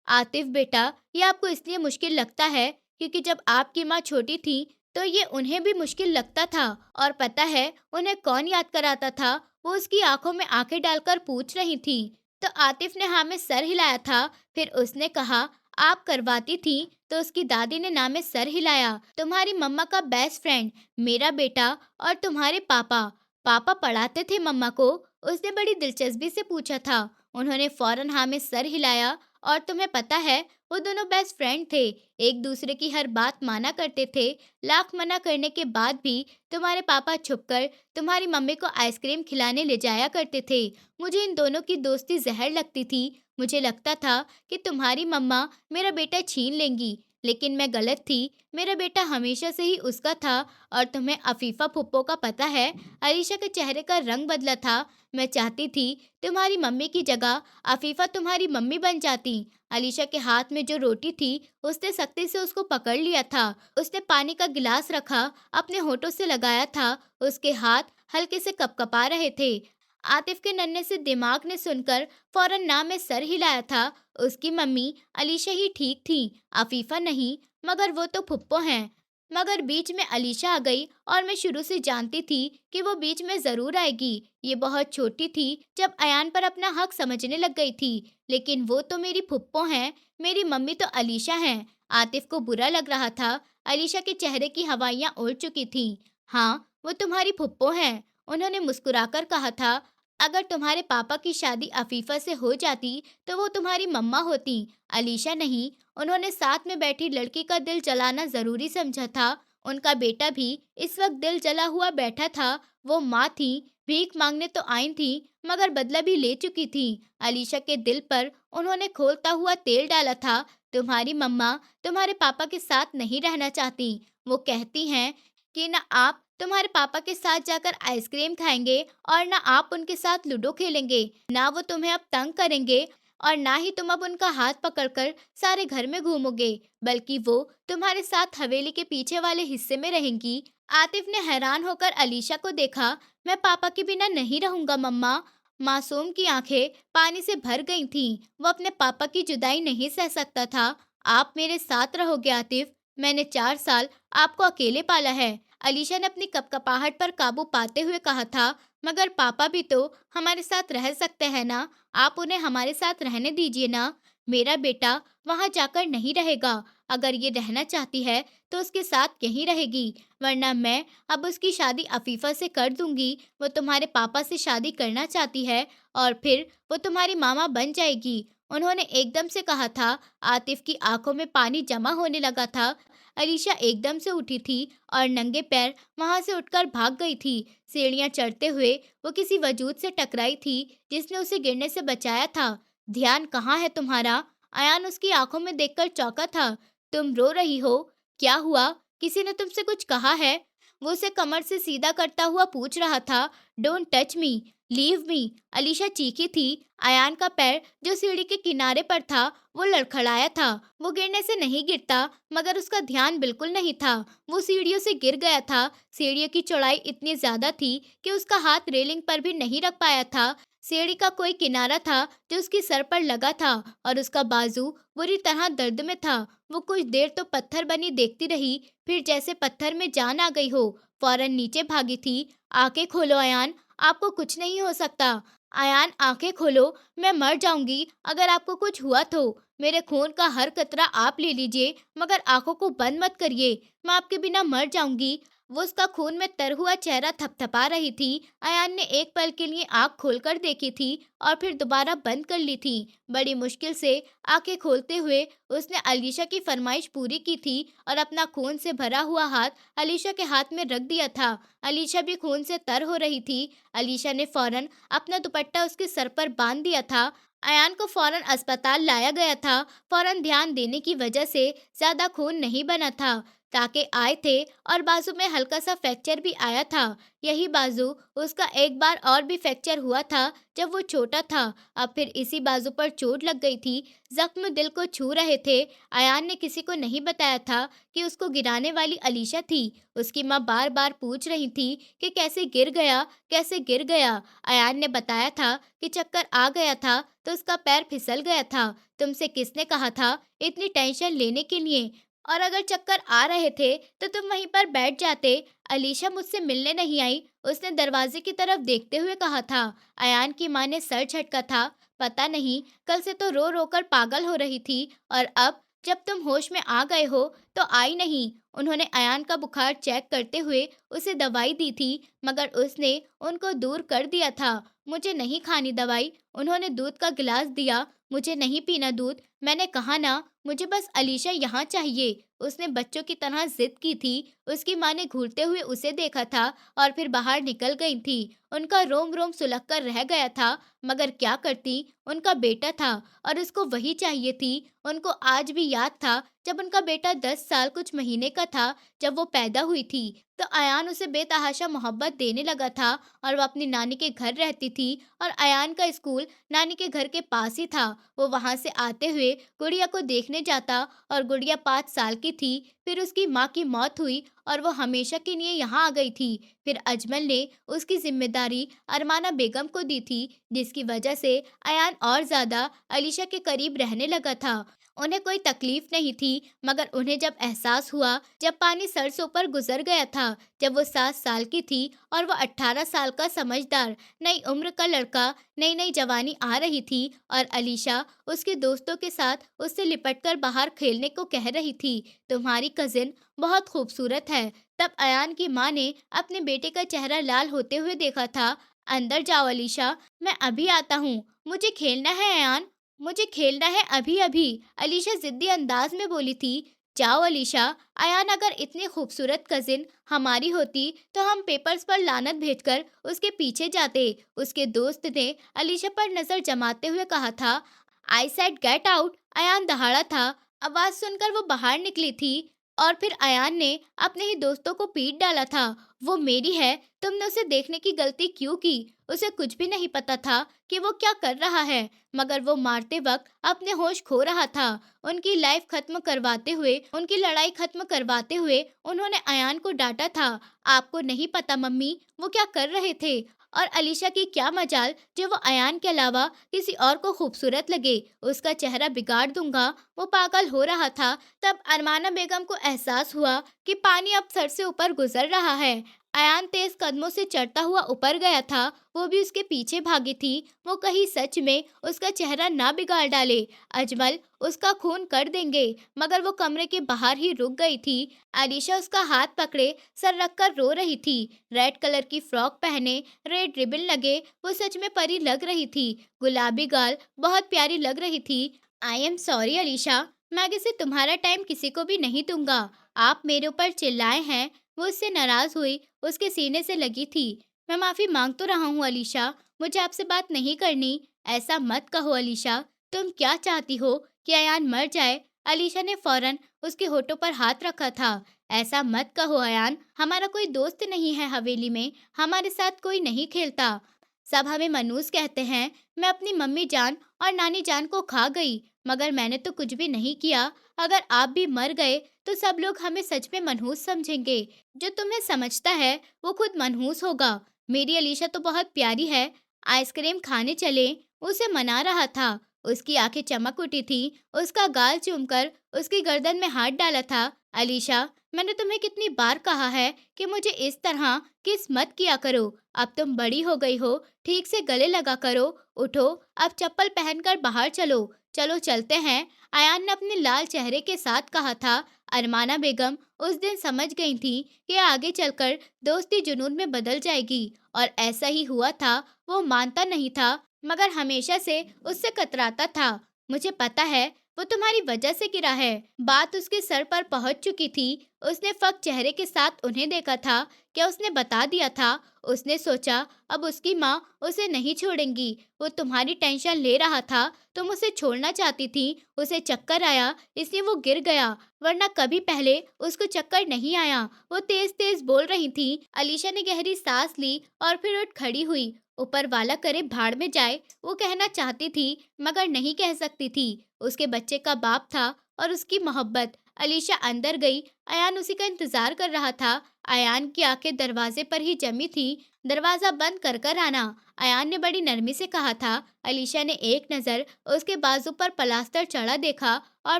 आतिफ बेटा, ये आपको इसलिए मुश्किल लगता है क्योंकि जब आपकी माँ छोटी थी तो ये उन्हें भी मुश्किल लगता था। और पता है उन्हें कौन याद कराता था? वो उसकी आंखों में आंखें डालकर पूछ रही थी। तो आतिफ ने हाँ में सर हिलाया था। फिर उसने कहा, आप करवाती थी? तो उसकी दादी ने ना में सर हिलाया। तुम्हारी मम्मा का बेस्ट फ्रेंड, मेरा बेटा और तुम्हारे पापा। पापा पढ़ाते थे मम्मा को? उसने बड़ी दिलचस्पी से पूछा था। उन्होंने फौरन हाँ में सर हिलाया। और तुम्हें पता है, वो दोनों बेस्ट फ्रेंड थे, एक दूसरे की हर बात माना करते थे। लाख मना करने के बाद भी तुम्हारे पापा छुपकर तुम्हारी मम्मी को आइसक्रीम खिलाने ले जाया करते थे। मुझे इन दोनों की दोस्ती जहर लगती थी। मुझे लगता था कि तुम्हारी मम्मा मेरा बेटा छीन लेंगी, लेकिन मैं गलत थी। मेरा बेटा हमेशा से ही उसका था। और तुम्हें अफीफा फुप्पो का पता है? अलीशा के चेहरे का रंग बदला था। मैं चाहती थी तुम्हारी मम्मी की जगह अफीफा तुम्हारी मम्मी बन जाती। अलीशा के हाथ में जो रोटी थी, उसने सख्ती से उसको पकड़ लिया था। उसने पानी का गिलास रखा, अपने होठों से लगाया था। उसके हाथ हल्के से कपकपा रहे थे। आतिफ के नन्हे से दिमाग ने सुनकर फौरन ना में सर हिलाया था। उसकी मम्मी अलीशा ही ठीक थी, अफीफा नहीं। मगर वो तो फुप्पो हैं। मगर बीच में अलीशा आ गई और मैं शुरू से जानती थी कि वो बीच में जरूर आएगी। ये बहुत छोटी थी जब अयान पर अपना हक समझने लग गई थी। लेकिन वो तो मेरी फुप्पो हैं, मेरी मम्मी तो अलीशा हैं। आतिफ को बुरा लग रहा था। अलीशा के चेहरे की हवाइयाँ उड़ चुकी थीं। हाँ, वो तुम्हारी फुप्पो हैं, उन्होंने मुस्कुराकर कहा था। अगर तुम्हारे पापा की शादी अफीफा से हो जाती तो वो तुम्हारी मम्मा होती, अलीशा नहीं। उन्होंने साथ में बैठी लड़की का दिल जलाना जरूरी समझा था। उनका बेटा भी इस वक्त दिल जला हुआ बैठा था। वो माँ थी, भीख मांगने तो आई थी, मगर बदला भी ले चुकी थी। अलीशा के दिल पर उन्होंने खोलता हुआ तेल डाला था। तुम्हारी मम्मा तुम्हारे पापा के साथ नहीं रहना चाहती। वो कहती हैं कि ना आप तुम्हारे पापा के साथ जाकर आइसक्रीम खाएंगे और ना आप उनके साथ लूडो खेलेंगे। ना वो तुम्हें अब तंग करेंगे और ना ही तुम अब उनका हाथ पकड़कर सारे घर में घूमोगे, बल्कि वो तुम्हारे साथ हवेली के पीछे वाले हिस्से में रहेंगी। आतिफ ने हैरान होकर अलीशा को देखा। मैं पापा के बिना नहीं रहूंगा मम्मा। मासूम की आंखें पानी से भर गई थीं। वो अपने पापा की जुदाई नहीं सह सकता था। आप मेरे साथ रहोगे आतिफ। मैंने 4 साल आपको अकेले पाला है। अलीशा ने अपनी कपकपाहट पर काबू पाते हुए कहा था। मगर पापा भी तो हमारे साथ रह सकते हैं ना। आप उन्हें हमारे साथ रहने दीजिए ना। मेरा बेटा वहां जाकर नहीं रहेगा। अगर ये रहना चाहती है तो उसके साथ यहीं रहेगी, वरना मैं अब उसकी शादी अफीफा से कर दूंगी। वो तुम्हारे पापा से शादी करना चाहती है और फिर वो तुम्हारी मामा बन जाएगी। उन्होंने एकदम से कहा था। आतिफ की आंखों में पानी जमा होने लगा था। अलीशा एकदम से उठी थी और नंगे पैर वहां से उठकर भाग गई थी। सीढ़ियां चढ़ते हुए वो किसी वजूद से टकराई थी जिसने उसे गिरने से बचाया था। ध्यान कहाँ है तुम्हारा? अयान उसकी आंखों में देखकर चौंका था। तुम रो रही हो? क्या हुआ? किसी ने तुमसे कुछ कहा है? वो उसे कमर से सीधा करता हुआ पूछ रहा था। Don't touch me, leave me, Alisha चीखी थी। अयान का पैर जो सीढ़ी के किनारे पर था वो लड़खड़ाया था। वो गिरने से नहीं गिरता, मगर उसका ध्यान बिल्कुल नहीं था। वो सीढ़ियों से गिर गया था। सीढ़ियों की चौड़ाई इतनी ज्यादा थी कि उसका हाथ रेलिंग पर भी नहीं रख पाया था। सीढ़ी का कोई किनारा था जो उसकी सर पर लगा था और उसका बाजू बुरी तरह दर्द में था। वो कुछ देर तो पत्थर बनी देखती रही, फिर जैसे पत्थर में जान आ गई हो फौरन नीचे भागी थी। आंखें खोलो अयान, आपको कुछ नहीं हो सकता। अयान आंखें खोलो, मैं मर जाऊंगी अगर आपको कुछ हुआ तो। मेरे खून का हर कतरा आप ले लीजिए, मगर आंखों को बंद मत करिए। मैं आपके बिना मर जाऊंगी। वो उसका खून में तर हुआ चेहरा थपथपा रही थी। अयान ने एक पल के लिए आंख खोलकर देखी थी और फिर दोबारा बंद कर ली थी। बड़ी मुश्किल से आंखें खोलते हुए उसने अलीशा की फरमाइश पूरी की थी और अपना खून से भरा हुआ हाथ अलीशा के हाथ में रख दिया था। अलीशा भी खून से तर हो रही थी। अलीशा ने फौरन अपना दुपट्टा उसके सर पर बांध दिया था। अयान को फौरन अस्पताल लाया गया था। फौरन ध्यान देने की वजह से ज्यादा खून नहीं बना था। टाके आए थे और बाजू में हल्का सा फ्रैक्चर भी आया था। यही बाजू उसका एक बार और भी फ्रैक्चर हुआ था जब वो छोटा था। अब फिर इसी बाजू पर चोट लग गई थी। जख्म दिल को छू रहे थे। अयान ने किसी को नहीं बताया था कि उसको गिराने वाली अलीशा थी। उसकी माँ बार बार पूछ रही थी कि कैसे गिर गया, कैसे गिर गया। अयान ने बताया था कि चक्कर आ गया था तो उसका पैर फिसल गया था। तुमसे किसने कहा था इतनी टेंशन लेने के लिए? और अगर चक्कर आ रहे थे तो तुम वहीं पर बैठ जाते। अलीशा मुझसे मिलने नहीं आई, उसने दरवाजे की तरफ देखते हुए कहा था। अयान की माँ ने सर झटका था। पता नहीं, कल से तो रो रो कर पागल हो रही थी और अब जब तुम होश में आ गए हो तो आई नहीं। उन्होंने अयान का बुखार चेक करते हुए उसे दवाई दी थी, मगर उसने उनको दूर कर दिया था। मुझे नहीं खानी दवाई। उन्होंने दूध का गिलास दिया। मुझे नहीं पीना दूध। मैंने कहा ना, मुझे बस अलीशा यहाँ चाहिए। उसने बच्चों की तरह जिद की थी। उसकी माँ ने घूरते हुए उसे देखा था और फिर बाहर निकल गई थी। उनका रोम रोम सुलग कर रह गया था, मगर क्या करती, उनका बेटा था और उसको वही चाहिए थी। उनको आज भी याद था जब उनका बेटा 10 साल कुछ महीने का था, जब वो पैदा हुई थी तो अयान उसे बेतहाशा मोहब्बत देने लगा था और वो अपनी नानी के घर रहती थी और अयान का स्कूल नानी के घर के पास ही था। वो वहां से आते हुए गुड़िया को देखने जाता और गुड़िया 5 साल की थी। फिर उसकी माँ की मौत हुई और वो हमेशा के लिए यहाँ आ गई थी। फिर अजमल ने उसकी जिम्मेदारी अरमाना बेगम को दी थी, जिसकी वजह से अयान और ज्यादा अलीशा के करीब रहने लगा था। उन्हें कोई तकलीफ नहीं थी, मगर उन्हें जब एहसास हुआ, जब पानी सर से ऊपर गुजर गया था, जब वो 7 साल की थी और वो 18 साल का समझदार नई उम्र का लड़का, नई नई जवानी आ रही थी और अलीशा उसके दोस्तों के साथ उससे लिपटकर बाहर खेलने को कह रही थी। तुम्हारी कजिन बहुत खूबसूरत है। तब अयान की माँ ने अपने बेटे का चेहरा लाल होते हुए देखा था। अंदर जाओ अलीशा, मैं अभी आता हूँ। मुझे खेलना है अयान, मुझे खेलना है अभी अभी, अलीशा जिद्दी अंदाज में बोली थी। जाओ अलीशा, अयान अगर इतनी खूबसूरत कजिन हमारी होती तो हम पेपर्स पर लानत भेजकर उसके पीछे जाते। उसके दोस्त ने अलीशा पर नजर जमाते हुए कहा था। I said get out. Ayaan दहाड़ा था। आवाज सुनकर वो बाहर निकली थी और फिर अयान ने अपने ही दोस्तों को पीट डाला था। वो मेरी है, तुमने उसे देखने की गलती क्यों की? उसे कुछ भी नहीं पता था कि वो क्या कर रहा है, मगर वो मारते वक्त अपने होश खो रहा था। उनकी लाइफ खत्म करवाते हुए, उनकी लड़ाई खत्म करवाते हुए उन्होंने अयान को डांटा था। आपको नहीं पता मम्मी वो क्या कर रहे थे। और अलीशा की क्या मजाल जो वो अयान के अलावा किसी और को खूबसूरत लगे। उसका चेहरा बिगाड़ दूंगा। वो पागल हो रहा था। तब अरमाना बेगम को एहसास हुआ कि पानी अब सर से ऊपर गुजर रहा है। अयान तेज कदमों से चढ़ता हुआ ऊपर गया था। वो भी उसके पीछे भागी थी। वो कहीं सच में उसका चेहरा ना बिगाड़ डाले। अजमल उसका खून कर देंगे। मगर वो कमरे के बाहर ही रुक गई थी। अलीशा उसका हाथ पकड़े सर रखकर रो रही थी। रेड कलर की फ्रॉक पहने, रेड रिबन लगे, वो सच में परी लग रही थी। गुलाबी गाल बहुत प्यारी लग रही थी। आई एम सॉरी अलीशा, मैं आगे से तुम्हारा टाइम किसी को भी नहीं दूंगा। आप मेरे ऊपर चिल्लाए हैं। वो उससे नाराज हुई, उसके सीने से लगी थी। मैं माफी मांग तो रहा हूँ अलीशा, मुझे आपसे बात नहीं करनी। ऐसा मत कहो अलीशा, तुम क्या चाहती हो कि अयान मर जाए? अलीशा ने फौरन उसके होठों पर हाथ रखा था। ऐसा मत कहो अयान, हमारा कोई दोस्त नहीं है हवेली में, हमारे साथ कोई नहीं खेलता। सब हमें मनूस कहते हैं। मैं अपनी मम्मी जान और नानी जान को खा गई, मगर मैंने तो कुछ भी नहीं किया। अगर आप भी मर गए तो सब लोग हमें सच में मनहूस समझेंगे। जो तुम्हें समझता है वो खुद मनहूस होगा। मेरी अलीशा तो बहुत प्यारी है। आइसक्रीम खाने चले, उसे मना रहा था। उसकी आंखें चमक उठी थी। उसका गाल चूमकर उसकी गर्दन में हाथ डाला था। अलीशा, मैंने तुम्हें कितनी बार कहा है कि मुझे इस तरह किस मत किया करो। अब तुम बड़ी हो गई हो, ठीक से गले लगा करो। उठो, अब चप्पल पहनकर बाहर चलो। चलो चलते हैं। अयान ने अपने लाल चेहरे के साथ कहा था। अरमाना बेगम उस दिन समझ गई थी कि आगे चलकर दोस्ती जुनून में बदल जाएगी, और ऐसा ही हुआ था। वो मानता नहीं था, मगर हमेशा से उससे कतराता था। मुझे पता है वो तुम्हारी वजह से गिरा है। बात उसके सर पर पहुंच चुकी थी। उसने फक चेहरे के साथ उन्हें देखा था। क्या उसने बता दिया था? उसने सोचा अब उसकी माँ उसे नहीं छोड़ेंगी। वो तुम्हारी टेंशन ले रहा था। तुम उसे छोड़ना चाहती थी। उसे चक्कर आया इसलिए वो गिर गया, वरना कभी पहले उसको चक्कर नहीं आया। वो तेज तेज बोल रही थी। अलीशा ने गहरी सांस ली और फिर उठ खड़ी हुई। ऊपर वाला करे भाड़ में जाए, वो कहना चाहती थी मगर नहीं कह सकती थी। उसके बच्चे का बाप था और उसकी मोहब्बत। अलीशा अंदर गई। अयान उसी का इंतजार कर रहा था। अयान की आंखें दरवाजे पर ही जमी थी। दरवाजा बंद कर कर आना, अयान ने बड़ी नरमी से कहा था। अलीशा ने एक नजर उसके बाजू पर प्लास्टर चढ़ा देखा और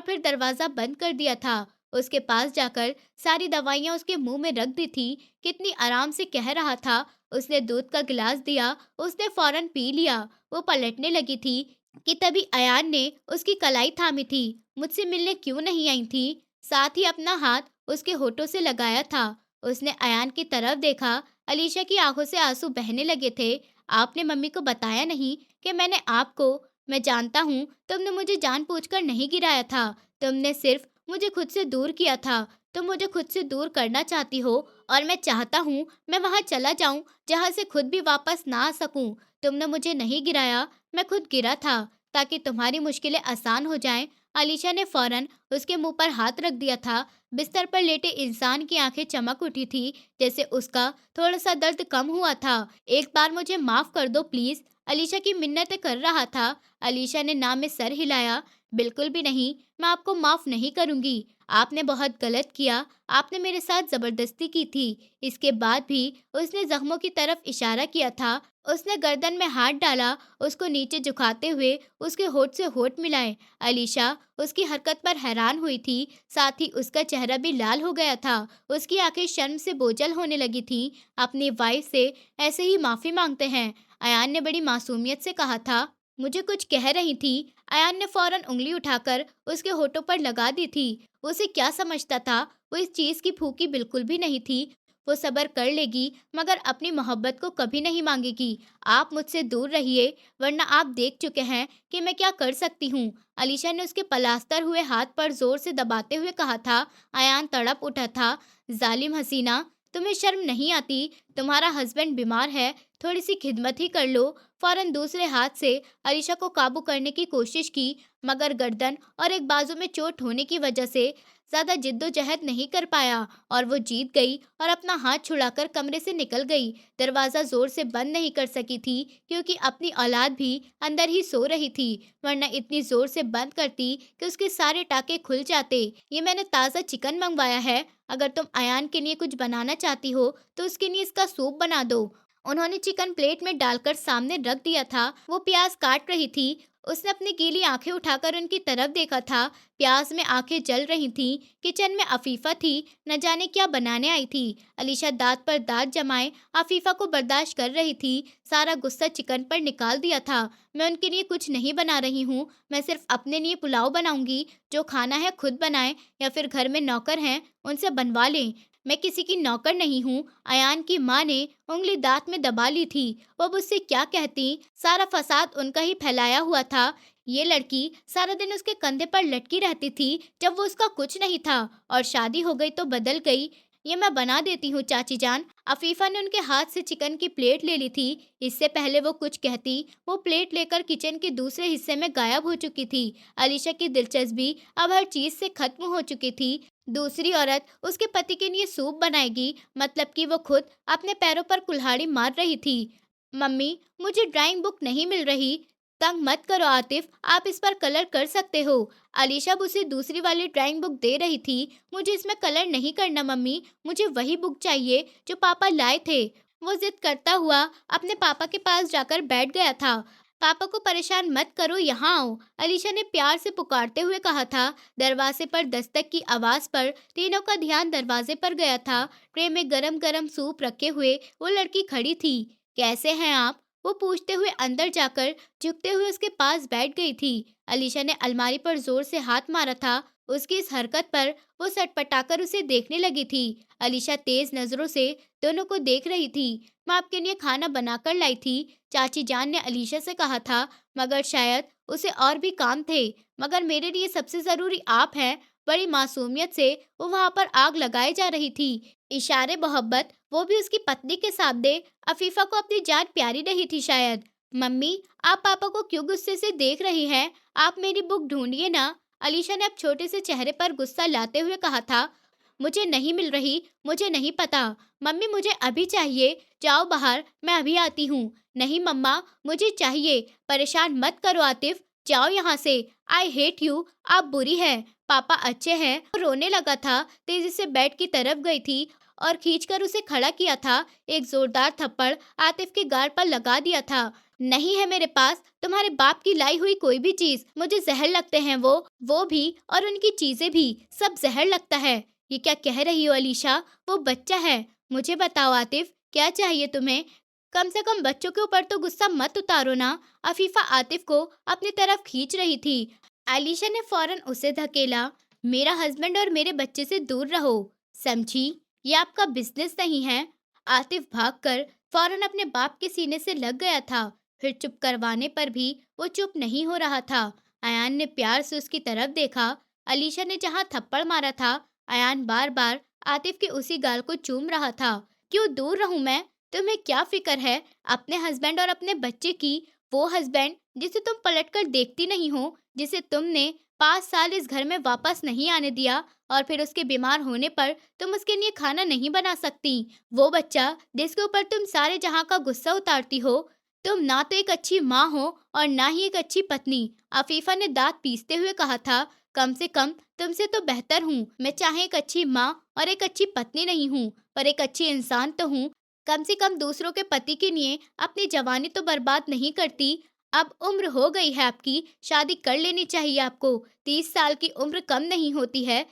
फिर दरवाजा बंद कर दिया था। उसके पास जाकर सारी दवाइयां उसके मुंह में रख दी थी। कितनी आराम से कह रहा था। उसने दूध का गिलास दिया। उसने फौरन पी लिया। वो पलटने लगी थी कि तभी अयान ने उसकी कलाई थामी थी। मुझसे मिलने क्यों नहीं आई थी? साथ ही अपना हाथ उसके होठों से लगाया था। उसने अयान की तरफ देखा। अलीशा की आंखों से आंसू बहने लगे थे। आपने मम्मी को बताया नहीं कि मैंने आपको? मैं जानता हूँ तुमने मुझे जानबूझकर नहीं गिराया था। तुमने सिर्फ मुझे खुद से दूर किया था। तुम मुझे खुद से दूर करना चाहती हो, और मैं चाहता हूँ मैं वहां चला जाऊं जहां से खुद भी वापस ना आ सकूं। तुमने मुझे नहीं गिराया, मैं खुद गिरा था ताकि तुम्हारी मुश्किलें आसान हो जाएं। अलीशा ने फौरन उसके मुंह पर हाथ रख दिया था। बिस्तर पर लेटे इंसान की आंखें चमक उठी थी, जैसे उसका थोड़ा सा दर्द कम हुआ था। एक बार मुझे माफ कर दो प्लीज, अलीशा की मिन्नतें कर रहा था। अलीशा ने ना में सर हिलाया। बिल्कुल भी नहीं, मैं आपको माफ नहीं करूंगी। आपने बहुत गलत किया। आपने मेरे साथ जबरदस्ती की थी। इसके बाद भी उसने जख्मों की तरफ इशारा किया था। उसने गर्दन में हाथ डाला, उसको नीचे झुकाते हुए उसके होठ से होठ मिलाए। अलीशा उसकी हरकत पर हैरान हुई थी। साथ ही उसका चेहरा भी लाल हो गया था। उसकी आंखें शर्म से बोझल होने लगी थी। अपनी वाइफ से ऐसे ही माफी मांगते हैं, अयान ने बड़ी मासूमियत से कहा था। मुझे कुछ कह रही थी। अयान ने फौरन उंगली उठाकर उसके होठों पर लगा दी थी। उसे क्या समझता था? वो इस चीज की फूकी बिल्कुल भी नहीं थी। वो सब्र कर लेगी मगर अपनी मोहब्बत को कभी नहीं मांगेगी। आप मुझसे दूर रहिए वरना आप देख चुके हैं कि मैं क्या कर सकती हूँ। अलीशा ने उसके पलास्तर हुए हाथ पर जोर से दबाते हुए कहा था। अयान तड़प उठा था। जालिम हसीना, तुम्हें शर्म नहीं आती? तुम्हारा हस्बैंड बीमार है, थोड़ी सी खिदमत ही कर लो। फौरन दूसरे हाथ से अलीशा को काबू करने की कोशिश की मगर गर्दन और एक बाजू में चोट होने की वजह से ज्यादा जिद्दोजहद नहीं कर पाया और वो जीत गई और अपना हाथ छुड़ाकर कमरे से निकल गई। दरवाजा जोर से बंद नहीं कर सकी थी क्योंकि अपनी औलाद भी अंदर ही सो रही थी, वरना इतनी जोर से बंद करती कि उसके सारे टाके खुल जाते। ये मैंने ताज़ा चिकन मंगवाया है, अगर तुम अयान के लिए कुछ बनाना चाहती हो तो उसके लिए इसका सूप बना दो। उन्होंने चिकन प्लेट में डालकर सामने रख दिया था। वो प्याज काट रही थी। उसने अपनी गीली आंखें उठाकर उनकी तरफ देखा था। प्याज में आंखें जल रही थीं। किचन में अफीफा थी, न जाने क्या बनाने आई थी। अलीशा दांत पर दांत जमाए अफीफा को बर्दाश्त कर रही थी। सारा गुस्सा चिकन पर निकाल दिया था। मैं उनके लिए कुछ नहीं बना रही हूँ, मैं सिर्फ अपने लिए पुलाव बनाऊंगी। जो खाना है खुद बनाएं या फिर घर में नौकर हैं उनसे बनवा लें। मैं किसी की नौकर नहीं हूँ। अयान की माँ ने उंगली दांत में दबा ली थी। वो अब उससे क्या कहती? सारा फसाद उनका ही फैलाया हुआ था। ये लड़की सारा दिन उसके कंधे पर लटकी रहती थी जब वो उसका कुछ नहीं था, और शादी हो गई तो बदल गई। ये मैं बना देती हूँ चाची जान। अफीफा ने उनके हाथ से चिकन की प्लेट ले ली थी। इससे पहले वो कुछ कहती, वो प्लेट लेकर किचन के दूसरे हिस्से में गायब हो चुकी थी। अलीशा की दिलचस्पी अब हर चीज से खत्म हो चुकी थी। दूसरी औरत उसके पति के लिए सूप बनाएगी, मतलब कि वो खुद अपने पैरों पर कुल्हाड़ी मार रही थी। मम्मी, मुझे ड्राइंग बुक नहीं मिल रही। तंग मत करो आतिफ, आप इस पर कलर कर सकते हो। अलीशा अब उसे दूसरी वाली ड्राइंग बुक दे रही थी। मुझे इसमें कलर नहीं करना मम्मी, मुझे वही बुक चाहिए जो पापा लाए थे। वो जिद करता हुआ अपने पापा के पास जाकर बैठ गया था। पापा को परेशान मत करो, यहाँ आओ, अलीशा ने प्यार से पुकारते हुए कहा था। दरवाजे पर दस्तक की आवाज पर तीनों का ध्यान दरवाजे पर गया था। ट्रे में गरम गरम सूप रखे हुए वो लड़की खड़ी थी। कैसे हैं आप? वो पूछते हुए अंदर जाकर झुकते हुए उसके पास बैठ गई थी। अलीशा ने अलमारी पर जोर से हाथ मारा था। उसकी इस हरकत पर वो सटपटाकर उसे देखने लगी थी। अलीशा तेज नजरों से दोनों को देख रही थी। मैं आपके लिए खाना बनाकर लाई थी, चाची जान ने अलीशा से कहा था, मगर शायद उसे और भी काम थे। मगर मेरे लिए सबसे जरूरी आप हैं। बड़ी मासूमियत से वो वहां पर आग लगाए जा रही थी। इशारे मोहब्बत, वो भी उसकी पत्नी के सामने। अफीफा को अपनी जान प्यारी नहीं थी शायद। मम्मी, आप पापा को क्यों गुस्से से देख रही हैं? आप मेरी बुक ढूंढिए ना, अलीशा ने अब छोटे से चेहरे पर गुस्सा लाते हुए कहा था। मुझे नहीं मिल रही, मुझे नहीं पता। मम्मी, मुझे अभी चाहिए। जाओ बाहर, मैं अभी आती हूँ। नहीं मम्मा, मुझे चाहिए। परेशान मत करो आतिफ, जाओ यहाँ से। आई हेट यू, आप बुरी हैं। पापा अच्छे हैं। वो रोने लगा था। तेजी से बेड की तरफ गई थी और खींचकर उसे खड़ा किया था। एक जोरदार थप्पड़ आतिफ के गाल पर लगा दिया था। नहीं है मेरे पास तुम्हारे बाप की लाई हुई कोई भी चीज। मुझे जहर लगते हैं वो भी, और उनकी चीजें भी, सब जहर लगता है। ये क्या कह रही हो अलीशा? वो बच्चा है। मुझे बताओ आतिफ, क्या चाहिए तुम्हें? कम से कम बच्चों के ऊपर तो गुस्सा मत उतारो ना। अफीफा आतिफ को अपनी तरफ खींच रही थी। अलीशा ने फौरन उसे धकेला। मेरा हस्बैंड और मेरे बच्चे से दूर रहो, समझी? ये आपका बिजनेस नहीं है। आतिफ भागकर फौरन अपने बाप के सीने से लग गया था। फिर चुप करवाने पर भी वो चुप नहीं हो रहा था। अयान ने प्यार से उसकी तरफ देखा। अलीशा ने जहां थप्पड़ मारा था, अयान बार बार आतिफ के उसी गाल को चूम रहा था। क्यों दूर रहूं मैं? तुम्हें क्या फिक्र है अपने हस्बैंड और अपने बच्चे की? वो हस्बैंड जिसे तुम पलटकर देखती नहीं हो, जिसे तुमने 5 साल इस घर में वापस नहीं आने दिया, और फिर उसके बीमार होने पर तुम उसके लिए खाना नहीं बना सकती। वो बच्चा जिसके ऊपर तुम सारे जहां का गुस्सा उतारती हो। तुम ना तो एक अच्छी माँ हो और ना ही एक अच्छी पत्नी। अफीफा ने दांत पीसते हुए कहा था। कम से कम तुमसे तो बेहतर हूँ। मैं चाहे एक अच्छी माँ और एक अच्छी पत्नी नहीं हूँ, पर एक अच्छी इंसान तो हूँ। कम से कम दूसरों के पति के लिए अपनी जवानी तो बर्बाद नहीं करती। अब उम्र हो गई है आपकी, शादी कर लेनी चाहिए आपको। 30 साल की उम्र कम नहीं होती है।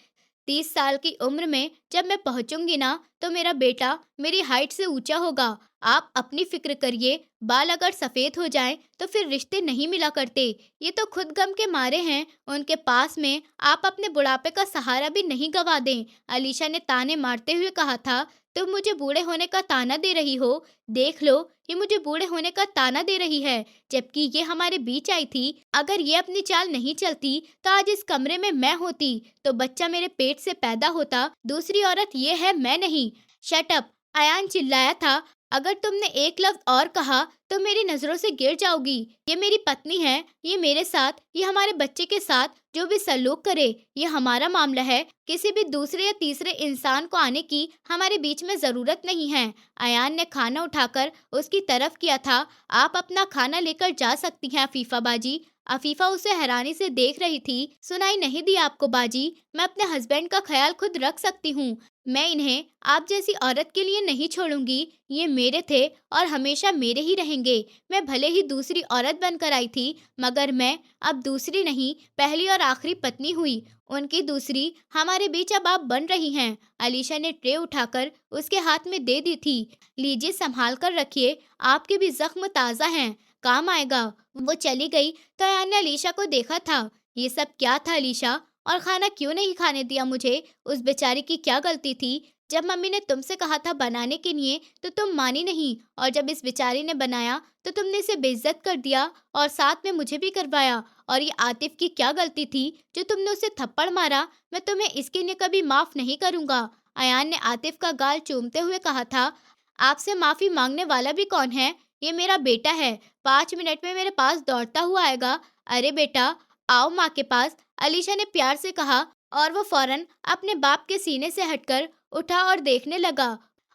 30 साल की उम्र में जब मैं पहुंचूंगी ना, तो मेरा बेटा मेरी हाइट से ऊंचा होगा। आप अपनी फिक्र करिए, बाल अगर सफेद हो जाएं तो फिर रिश्ते नहीं मिला करते। ये तो खुद गम के मारे हैं, उनके पास में आप अपने बुढ़ापे का सहारा भी नहीं गवा दें। अलीशा ने ताने मारते हुए कहा था, तुम मुझे बूढ़े होने का ताना दे रही हो? देख लो, ये मुझे बूढ़े होने का ताना दे रही है, जबकि ये हमारे बीच आई थी। अगर ये अपनी चाल नहीं चलती तो आज इस कमरे में मैं होती, तो बच्चा मेरे पेट से पैदा होता। दूसरी औरत ये है, मैं नहीं। Shut up! अयान चिल्लाया था। अगर तुमने एक लफ्ज और कहा तो मेरी नजरों से गिर जाओगी। ये मेरी पत्नी है, ये मेरे साथ, ये हमारे बच्चे के साथ जो भी सलूक करे, ये हमारा मामला है। किसी भी दूसरे या तीसरे इंसान को आने की हमारे बीच में जरूरत नहीं है। अयान ने खाना उठाकर उसकी तरफ किया था। आप अपना खाना लेकर जा सकती हैं अफीफा बाजी। अफीफा उसे हैरानी से देख रही थी। सुनाई नहीं दी आपको बाजी? मैं अपने हस्बैंड का ख्याल खुद रख सकती हूँ। मैं इन्हें आप जैसी औरत के लिए नहीं छोड़ूंगी। ये मेरे थे और हमेशा मेरे ही रहेंगे। मैं भले ही दूसरी औरत बनकर आई थी, मगर मैं अब दूसरी नहीं, पहली और आखिरी पत्नी हुई। उनकी दूसरी हमारे बीच अब आप बन रही हैं। अलीशा ने ट्रे उठाकर उसके हाथ में दे दी थी। लीजिए, संभाल कर रखिए, आपके भी जख्म ताज़ा हैं, काम आएगा। वो चली गई तो अयान ने अलीशा को देखा था। ये सब क्या था अलीशा? और खाना क्यों नहीं खाने दिया मुझे? उस बेचारी की क्या गलती थी? जब मम्मी ने तुमसे कहा था बनाने के लिए तो तुम मानी नहीं, और जब इस बेचारी ने बनाया तो तुमने इसे बेइज्जत कर दिया और साथ में मुझे भी करवाया। और ये आतिफ की क्या गलती थी जो तुमने उसे थप्पड़ मारा? मैं तुम्हें इसके लिए कभी माफ नहीं करूंगा। अयान ने आतिफ का गाल चूमते हुए कहा था। आपसे माफी मांगने वाला भी कौन है? ये मेरा बेटा है, 5 मिनट में मेरे पास दौड़ता हुआ आएगा। अरे बेटा, आओ माँ के पास, अलीशा ने प्यार से कहा, और वो फौरन अपने बाप के सीने से हटकर उठा और देखने लगा।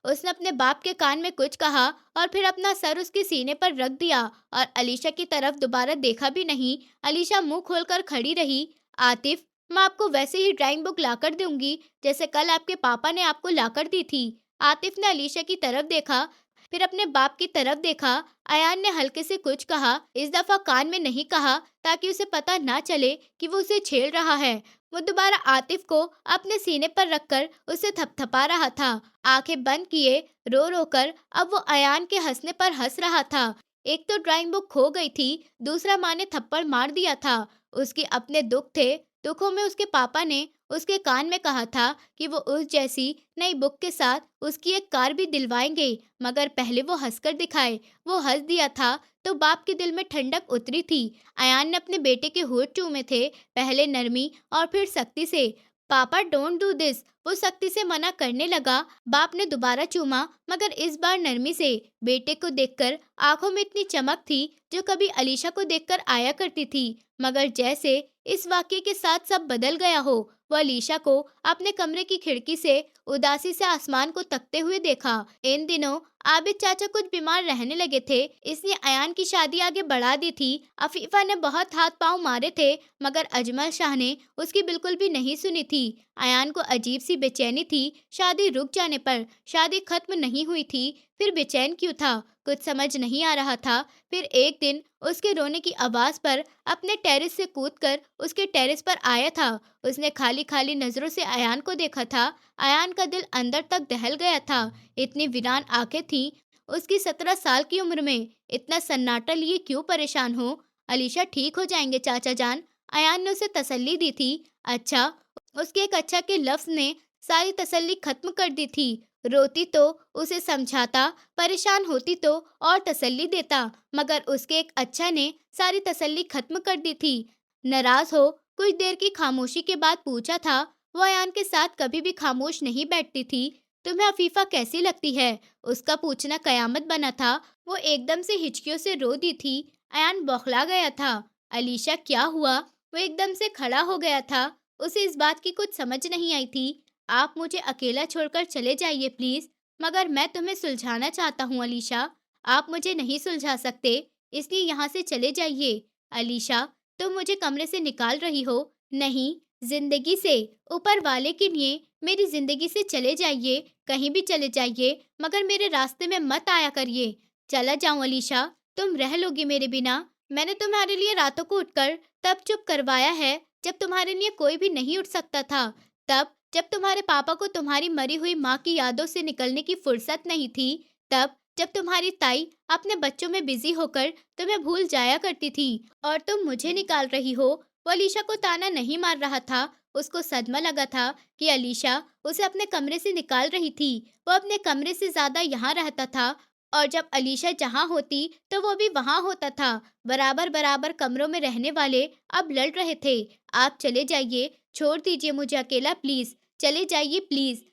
उसने अपने बाप के कान में कुछ कहा और फिर अपना सर उसके सीने पर रख दिया और अलीशा की तरफ दोबारा देखा भी नहीं। अलीशा मुंह खोलकर खड़ी रही। आतिफ, मैं आपको वैसे ही ड्राइंग बुक लाकर दूंगी जैसे कल आपके पापा ने आपको लाकर दी थी। आतिफ ने अलीशा की तरफ देखा, फिर अपने बाप की तरफ देखा। अयान ने हल्के से कुछ कहा, इस दफा कान में नहीं कहा ताकि उसे पता ना चले कि वो उसे छेड़ रहा है। वो दोबारा आतिफ को अपने सीने पर रखकर उसे थपथपा रहा था, आंखें बंद किए रो रो कर। अब वो अयान के हंसने पर हंस रहा था। एक तो ड्राइंग बुक खो गई थी, दूसरा माँ ने थप्पड़ मार दिया था। उसके अपने दुख थे। दुखों में उसके पापा ने उसके कान में कहा था कि वो उस जैसी नई बुक के साथ उसकी एक कार भी दिलवाएंगे, मगर पहले वो हंसकर दिखाए। वो हंस दिया था तो बाप के दिल में ठंडक उतरी थी। अयान ने अपने बेटे के होंठ चूमे थे, पहले नरमी और फिर सख्ती से। पापा, डोंट डू दिस, वो सख्ती से मना करने लगा। बाप ने दोबारा चूमा, मगर इस बार नरमी से। बेटे को देखकर आंखों में इतनी चमक थी जो कभी अलीशा को देखकर आया करती थी, मगर जैसे इस वाक्य के साथ सब बदल गया हो। वो अलीशा को अपने कमरे की खिड़की से उदासी से आसमान को तकते हुए देखा। इन दिनों आबिद चाचा कुछ बीमार रहने लगे थे, इसलिए अयान की शादी आगे बढ़ा दी थी। अफीफा ने बहुत हाथ पांव मारे थे, मगर अजमल शाह ने उसकी बिल्कुल भी नहीं सुनी थी। अयान को अजीब सी बेचैनी थी शादी रुक जाने पर। शादी खत्म नहीं हुई थी, फिर बेचैन क्यों था? कुछ समझ नहीं आ रहा था। फिर एक दिन उसके रोने की आवाज पर अपने टेरेस से कूदकर उसके टेरेस पर आया था। उसने खाली खाली नजरों से अयान को देखा था। अयान का दिल अंदर तक दहल गया था। इतनी वीरान आंखें थीं उसकी, 17 साल की उम्र में। इतना सन्नाटा लिए क्यों परेशान हो? अलीशा ठीक हो जाएंगे चाचा जान, अयान ने उसे तसल्ली दी थी। अच्छा, उसके एक अच्छा के लफ्ज ने सारी तसल्ली खत्म कर दी थी। रोती तो उसे समझाता, परेशान होती तो और तसल्ली देता, मगर उसके एक अच्छा ने सारी तसल्ली खत्म कर दी थी। नाराज हो कुछ देर की खामोशी के बाद पूछा था। वो अयान के साथ कभी भी खामोश नहीं बैठती थी। तुम्हें अफीफा कैसी लगती है? उसका पूछना कयामत बना था। वो एकदम से हिचकियों से रो दी थी। अयान बौखला गया था। अलीशा, क्या हुआ? वो एकदम से खड़ा हो गया था। उसे इस बात की कुछ समझ नहीं आई थी। आप मुझे अकेला छोड़कर चले जाइए प्लीज, मगर मैं तुम्हें सुलझाना चाहता हूँ अलीशा। आप मुझे नहीं सुलझा सकते, इसलिए यहाँ से चले जाइए। अलीशा, तुम मुझे कमरे से निकाल रही हो? नहीं, जिंदगी से। ऊपर वाले के लिए मेरी जिंदगी से चले जाइए, कहीं भी चले जाइए, मगर मेरे रास्ते में मत आया करिए। चला जाऊं अलीशा? तुम रह लोगी मेरे बिना? मैंने तुम्हारे लिए रातों को उठकर तब चुप करवाया है जब तुम्हारे लिए कोई भी नहीं उठ सकता था। तब जब तुम्हारे पापा को तुम्हारी मरी हुई माँ की यादों से निकलने की फुर्सत नहीं थी, तब जब तुम्हारी ताई अपने बच्चों में बिजी होकर तुम्हें भूल जाया करती थी और तुम मुझे निकाल रही हो। वो अलीशा को ताना नहीं मार रहा था, उसको सदमा लगा था कि अलीशा उसे अपने कमरे से निकाल रही थी। वो अपने कमरे से ज्यादा यहाँ रहता था और जब अलीशा जहाँ होती तो वो भी वहाँ होता था। बराबर बराबर कमरों में रहने वाले अब लड़ रहे थे। आप चले जाइए, छोड़ दीजिए मुझे अकेला प्लीज, चले जाइए प्लीज।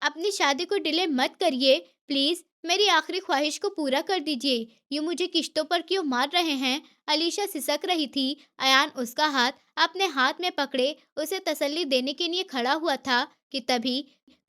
अपनी शादी को डिले मत करिए, प्लीज मेरी आखिरी ख्वाहिश को पूरा कर दीजिए। यूं मुझे किश्तों पर क्यों मार रहे हैं? अलीशा सिसक रही थी। अयान उसका हाथ अपने हाथ में पकड़े उसे तसल्ली देने के लिए खड़ा हुआ था कि तभी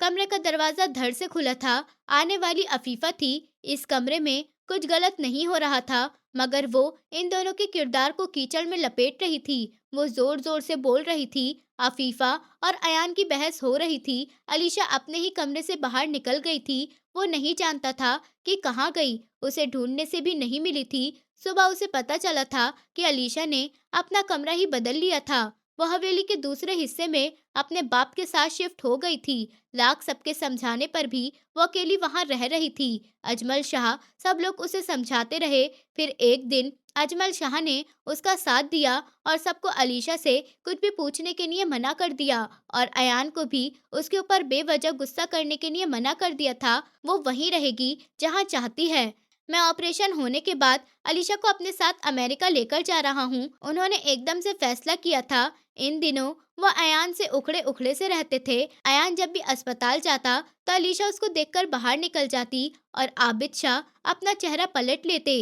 कमरे का दरवाजा धड़ से खुला था। आने वाली अफीफा थी। इस कमरे में कुछ गलत नहीं हो रहा था, मगर वो इन दोनों के किरदार को कीचड़ में लपेट रही थी। वो जोर जोर से बोल रही थी। अफीफा और अयान की बहस हो रही थी। अलीशा अपने ही कमरे से बाहर निकल गई थी। वो नहीं जानता था कि कहाँ गई। उसे ढूंढने से भी नहीं मिली थी। सुबह उसे पता चला था कि अलीशा ने अपना कमरा ही बदल लिया था। वो हवेली के दूसरे हिस्से में अपने बाप के साथ शिफ्ट हो गई थी। लाख सबके समझाने पर भी वो अकेली वहां रह रही थी। अजमल शाह सब लोग उसे समझाते रहे। फिर एक दिन अजमल शाह ने उसका साथ दिया और सबको अलीशा से कुछ भी पूछने के लिए मना कर दिया और अयान को भी उसके ऊपर बेवजह गुस्सा करने के लिए मना कर दिया था। वो वहीं रहेगी जहाँ चाहती है। मैं ऑपरेशन होने के बाद अलीशा को अपने साथ अमेरिका लेकर जा रहा हूँ, उन्होंने एकदम से फैसला किया था। इन दिनों वो अयान से उखड़े उखड़े से रहते थे। अयान जब भी अस्पताल जाता तो अलीशा उसको देखकर बाहर निकल जाती और आबिद शाह अपना चेहरा पलट लेते।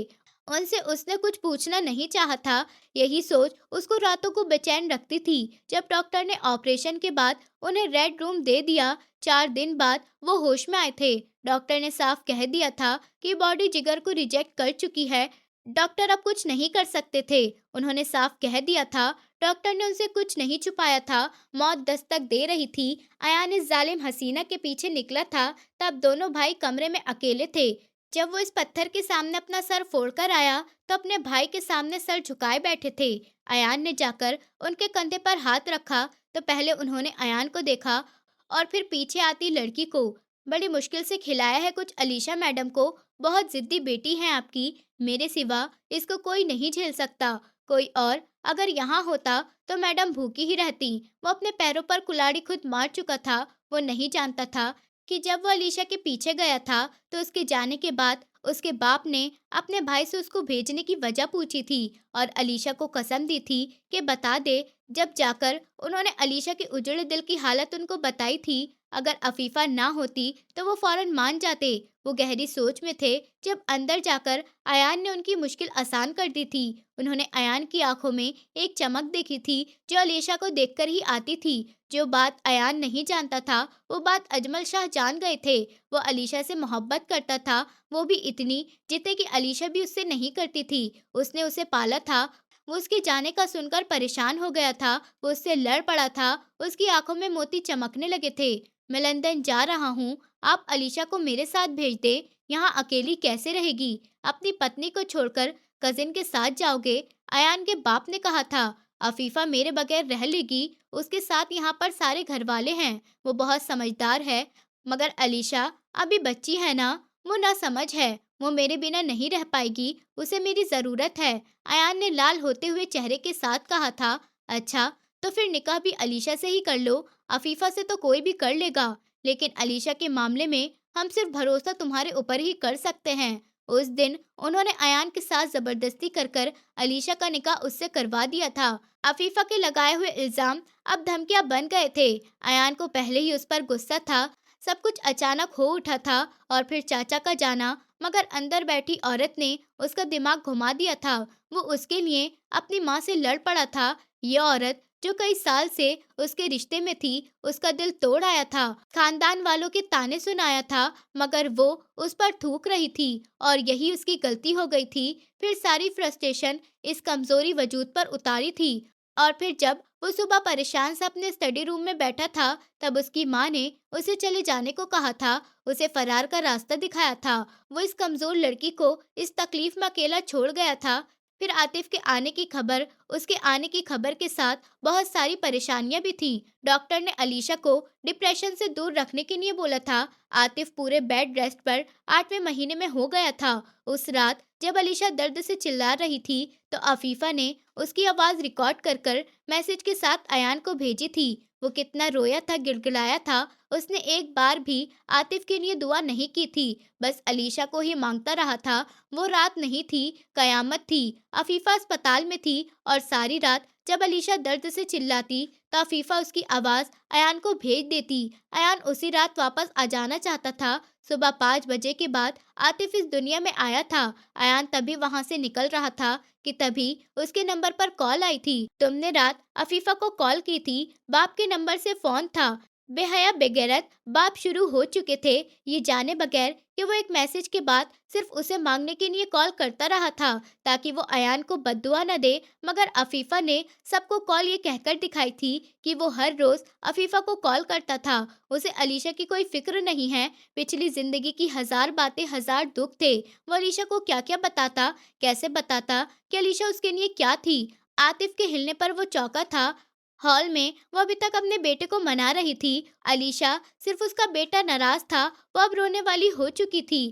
उनसे उसने कुछ पूछना नहीं चाहा था। यही सोच उसको रातों को बेचैन रखती थी। जब डॉक्टर ने ऑपरेशन के बाद उन्हें रेड रूम दे दिया, 4 दिन बाद वो होश में आए थे। डॉक्टर ने साफ कह दिया था कि बॉडी जिगर को रिजेक्ट कर चुकी है। डॉक्टर अब कुछ नहीं कर सकते थे। उन्होंने साफ कह दिया था। डॉक्टर ने उनसे कुछ नहीं छुपाया था। मौत दस्तक दे रही थी। अयान इस जालिम हसीना के पीछे निकला था। तब दोनों भाई कमरे में अकेले थे। जब वो इस पत्थर के सामने अपना सर फोड़कर आया तो अपने भाई के सामने सर झुकाए बैठे थे। अयान ने जाकर उनके कंधे पर हाथ रखा तो पहले उन्होंने अयान को देखा और फिर पीछे आती लड़की को। बड़ी मुश्किल से खिलाया है कुछ अलीशा मैडम को। बहुत जिद्दी बेटी है आपकी। मेरे सिवा इसको कोई नहीं झेल सकता। कोई और अगर यहाँ होता तो मैडम भूखी ही रहती। वो अपने पैरों पर कुल्हाड़ी खुद मार चुका था। वो नहीं जानता था कि जब वो अलीशा के पीछे गया था तो उसके जाने के बाद उसके बाप ने अपने भाई से उसको भेजने की वजह पूछी थी और अलीशा को कसम दी थी कि बता दे। जब जाकर उन्होंने अलीशा के उजड़े दिल की हालत उनको बताई थी, अगर अफीफा ना होती तो वो फौरन मान जाते। वो गहरी सोच में थे जब अंदर जाकर अयान ने उनकी मुश्किल आसान कर दी थी। उन्होंने अयान की आंखों में एक चमक देखी थी जो अलीशा को देखकर ही आती थी। जो बात अयान नहीं जानता था वो बात अजमल शाह जान गए थे। वो अलीशा से मोहब्बत करता था, वो भी इतनी जितने कि अलीशा भी उससे नहीं करती थी। उसने उसे पाला था। वो उसके जाने का सुनकर परेशान हो गया था। वो उससे लड़ पड़ा था। उसकी आंखों में मोती चमकने लगे थे। मैं लंदन जा रहा हूँ, आप अलीशा को मेरे साथ भेज दे। यहाँ अकेली कैसे रहेगी? अपनी पत्नी को छोड़कर कजिन के साथ जाओगे? अयान के बाप ने कहा था। अफीफा मेरे बगैर रह लेगी, उसके साथ यहाँ पर सारे घर वाले हैं। वो बहुत समझदार है, मगर अलीशा अभी बच्ची है ना, वो ना समझ है। वो मेरे बिना नहीं रह पाएगी, उसे मेरी जरूरत है। अयान ने लाल होते हुए चेहरे के साथ कहा था। अच्छा, तो फिर निकाह भी अलीशा से ही कर लो। अफीफा से तो कोई भी कर लेगा, लेकिन अलीशा के मामले में हम सिर्फ भरोसा तुम्हारे ऊपर ही कर सकते हैं। उस दिन उन्होंने अयान के साथ जबरदस्ती कर कर अलीशा का निकाह उससे करवा दिया था। अफीफा के लगाए हुए इल्जाम अब धमकियां बन गए थे। अयान को पहले ही उस पर गुस्सा था। सब कुछ अचानक हो उठा था और फिर चाचा का जाना, मगर अंदर बैठी औरत ने उसका दिमाग घुमा दिया था। वो उसके लिए अपनी माँ से लड़ पड़ा था। ये औरत जो कई साल से उसके रिश्ते में थी, उसका दिल तोड़ आया था। खानदान वालों के ताने सुनाया था, मगर वो उस पर थूक रही थी और यही उसकी गलती हो गई थी। फिर सारी फ्रस्ट्रेशन इस कमजोरी वजूद पर उतारी थी। और फिर जब वो सुबह परेशान सा अपने स्टडी रूम में बैठा था, तब उसकी माँ ने उसे चले जाने को कहा था, उसे फरार का रास्ता दिखाया था। वो इस कमजोर लड़की को इस तकलीफ में अकेला छोड़ गया था। फिर आतिफ के आने की खबर, उसके आने की खबर के साथ बहुत सारी परेशानियां भी थी। डॉक्टर ने अलीशा को डिप्रेशन से दूर रखने के लिए बोला था। आतिफ पूरे बेड रेस्ट पर 8वें महीने में हो गया था। उस रात जब अलीशा दर्द से चिल्ला रही थी, तो अफीफा ने उसकी आवाज रिकॉर्ड कर कर मैसेज के साथ अयान को भेजी थी। वो कितना रोया था, गिड़गिड़ाया था। उसने एक बार भी आतिफ के लिए दुआ नहीं की थी, बस अलीशा को ही मांगता रहा था। वो रात नहीं थी, कयामत थी। अफीफा अस्पताल में थी और सारी रात जब अलीशा दर्द से चिल्लाती, तो अफीफा उसकी आवाज अयान को भेज देती। अयान उसी रात वापस आ जाना चाहता था। सुबह 5 बजे के बाद आतिफ इस दुनिया में आया था। अयान तभी वहां से निकल रहा था कि तभी उसके नंबर पर कॉल आई थी। तुमने रात अफीफा को कॉल की थी। बाप के नंबर से फोन था। बेहया बेगैरत बाप शुरू हो चुके थे, ये जाने बगैर कि वो एक मैसेज के बाद सिर्फ उसे मांगने के लिए कॉल करता रहा था ताकि वो अयान को बद्दुआ न दे। मगर अफीफा ने सबको कॉल ये कहकर दिखाई थी कि वो हर रोज अफीफा को कॉल करता था। उसे अलीशा की कोई फिक्र नहीं है। पिछली जिंदगी की हजार बातें, हजार दुख थे। वो अलीशा को क्या क्या बताता, कैसे बताता कि अलीशा उसके लिए क्या थी। आतिफ के हिलने पर वो चौंका था। हॉल में वो अभी तक अपने बेटे को मना रही थी। अलीशा सिर्फ उसका बेटा नाराज था, वो अब रोने वाली हो चुकी थी।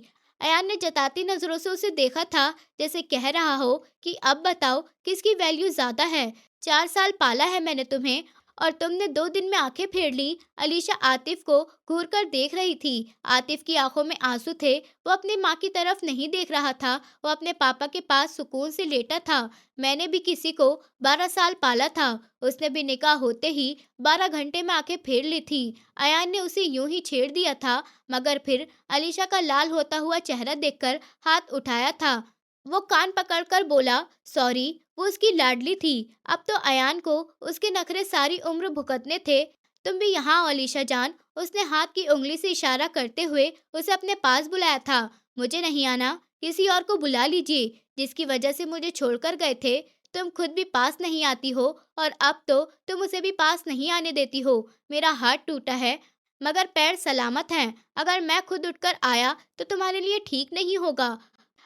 अयान ने जताती नजरों से उसे देखा था, जैसे कह रहा हो कि अब बताओ किसकी वैल्यू ज्यादा है। 4 साल पाला है मैंने तुम्हें, और तुमने 2 दिन में आंखें फेर ली। अलीशा आतिफ को घूर कर देख रही थी। आतिफ की आंखों में आंसू थे। वो अपनी माँ की तरफ नहीं देख रहा था, वो अपने पापा के पास सुकून से लेटा था। मैंने भी किसी को 12 साल पाला था। उसने भी निकाह होते ही 12 घंटे में आंखें फेर ली थी। अयान ने उसे यूं ही छेड़ दिया था, मगर फिर अलीशा का लाल होता हुआ चेहरा देखकर हाथ उठाया था। वो कान पकड़कर बोला, सॉरी। वो उसकी लाडली थी। अब तो अयान को उसके नखरे सारी उम्र भुगतने थे। तुम भी यहाँ आओ अलीशा जान। उसने हाथ की उंगली से इशारा करते हुए उसे अपने पास बुलाया था। मुझे नहीं आना, किसी और को बुला लीजिए, जिसकी वजह से मुझे छोड़कर गए थे। तुम खुद भी पास नहीं आती हो, और अब तो तुम उसे भी पास नहीं आने देती हो। मेरा हाथ टूटा है, मगर पैर सलामत हैं। अगर मैं खुद उठकर आया तो तुम्हारे लिए ठीक नहीं होगा।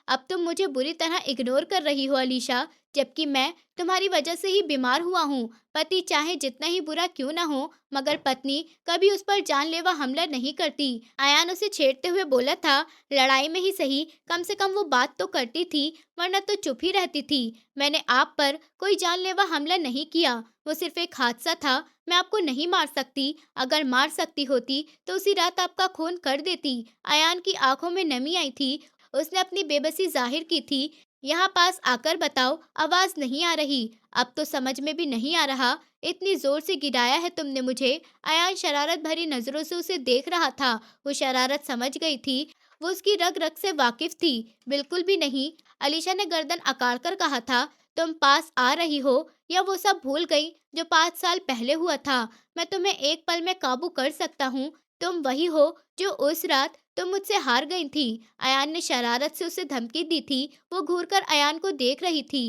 अब तुम मुझे बुरी तरह इग्नोर कर रही हो अलीशा, जबकि मैं तुम्हारी वजह से ही बीमार हुआ हूँ। पति चाहे जितना ही बुरा क्यों ना हो, मगर पत्नी कभी उस पर जानलेवा हमला नहीं करती। अयान उसे छेड़ते हुए बोला था, लड़ाई में ही सही, कम से कम वो बात तो करती थी, वरना तो चुप ही रहती थी। मैंने आप पर कोई जानलेवा हमला नहीं किया, वो सिर्फ एक हादसा था। मैं आपको नहीं मार सकती। अगर मार सकती होती तो उसी रात आपका खून कर देती। अयान की आंखों में नमी आई थी। उसने अपनी बेबसी जाहिर की थी। यहाँ पास आकर बताओ, आवाज नहीं आ रही। अब तो समझ में भी नहीं आ रहा, इतनी जोर से गिराया है तुमने मुझे। अयान शरारत भरी नजरों से उसे देख रहा था। वो शरारत समझ गई थी। वो उसकी रग रग से वाकिफ थी। बिल्कुल भी नहीं। अलीशा ने गर्दन अकाड़ कर कहा था, तुम पास आ रही हो या वो सब भूल गई जो 5 साल पहले हुआ था। मैं तुम्हें एक पल में काबू कर सकता हूँ। तुम वही हो जो उस रात तुम मुझसे हार गई थी। अयान ने शरारत से उसे धमकी दी थी। वो घूरकर अयान को देख रही थी।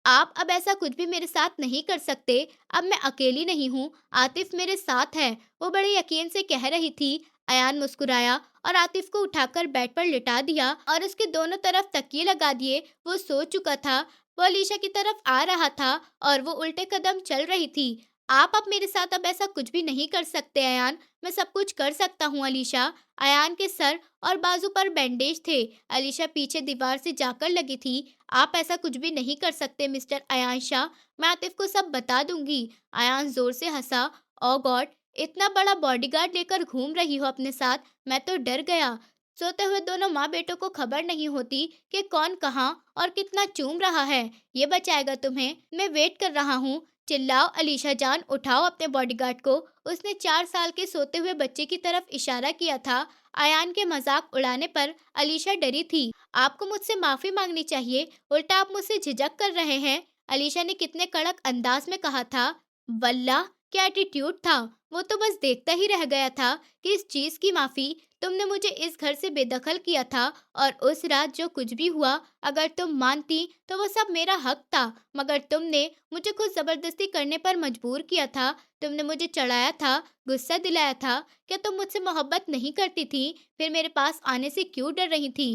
आप अब ऐसा कुछ भी मेरे साथ नहीं कर सकते। अब मैं अकेली नहीं हूँ, आतिफ मेरे साथ है। वो बड़े यकीन से कह रही थी। अयान मुस्कुराया और आतिफ को उठाकर बेड पर लिटा दिया और उसके दोनों तरफ तकिए लगा दिए। वो सो चुका था। वो अलीशा की तरफ आ रहा था और वो उल्टे कदम चल रही थी। आप अब मेरे साथ अब ऐसा कुछ भी नहीं कर सकते अयान। मैं सब कुछ कर सकता हूँ अलीशा। अयान के सर और बाजू पर बैंडेज थे। अलीशा पीछे दीवार से जाकर लगी थी। आप ऐसा कुछ भी नहीं कर सकते मिस्टर अयान शाह। मैं आतिफ को सब बता दूंगी। अयान जोर से हंसा। ओ गॉड, इतना बड़ा बॉडीगार्ड लेकर घूम रही हो अपने साथ। मैं तो डर गया। सोते हुए दोनों माँ बेटों को खबर नहीं होती कि कौन कहाँ और कितना चूम रहा है। ये बचाएगा तुम्हें। मैं वेट कर रहा हूँ। चिल्लाओ अलीशा जान, उठाओ अपने बॉडीगार्ड को। उसने 4 साल के सोते हुए बच्चे की तरफ इशारा किया था। अयान के मजाक उड़ाने पर अलीशा डरी थी। आपको मुझसे माफी मांगनी चाहिए, उल्टा आप मुझसे झिझक कर रहे हैं। अलीशा ने कितने कड़क अंदाज में कहा था। वल्लाह, क्या एटीट्यूड था। वो तो बस देखता ही रह गया था कि इस चीज की माफी तुमने मुझे इस घर से बेदखल किया था, और उस रात जो कुछ भी हुआ, अगर तुम मानती तो वो सब मेरा हक था, मगर तुमने मुझे खुद जबरदस्ती करने पर मजबूर किया था। तुमने मुझे चढ़ाया था, गुस्सा दिलाया था। क्या तुम मुझसे मोहब्बत नहीं करती थी? फिर मेरे पास आने से क्यों डर रही थी?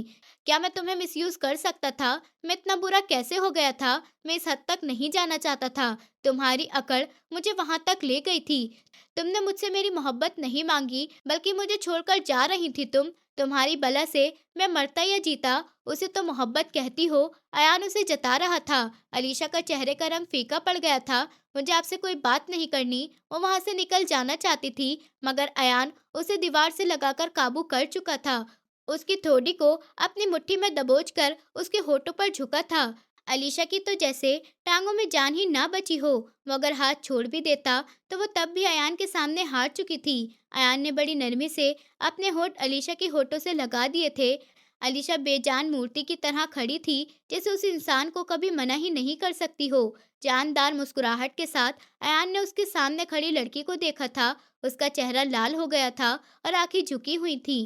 क्या मैं तुम्हें मिसयूज कर सकता था? मैं इतना बुरा कैसे हो गया था? मैं इस हद तक नहीं जाना चाहता था। तुम्हारी अकड़ मुझे वहां तक ले गई थी। तुमने मुझसे मेरी मोहब्बत नहीं मांगी, बल्कि मुझे छोड़कर जा रही थी तुम। तुम्हारी बला से मैं मरता या जीता, उसे तो मोहब्बत कहती हो। अयान उसे जता रहा था। अलीशा का चेहरे का रंग फीका पड़ गया था। मुझे आपसे कोई बात नहीं करनी, वो वहां से निकल जाना चाहती थी, मगर अयान उसे दीवार से लगाकर काबू कर चुका था। उसकी थोड़ी को अपनी मुट्ठी में दबोचकर उसके होठों पर झुका था। अलीशा की तो जैसे टांगों में जान ही ना बची हो। वो अगर हाथ छोड़ भी देता तो वो तब भी अयान के सामने हार चुकी थी। अयान ने बड़ी नरमी से अपने होठ अलीशा के होठों से लगा दिए थे। अलीशा बेजान मूर्ति की तरह खड़ी थी, जैसे उस इंसान को कभी मना ही नहीं कर सकती हो। जानदार मुस्कुराहट के साथ अयान ने उसके सामने खड़ी लड़की को देखा था। उसका चेहरा लाल हो गया था और आंखें झुकी हुई थी।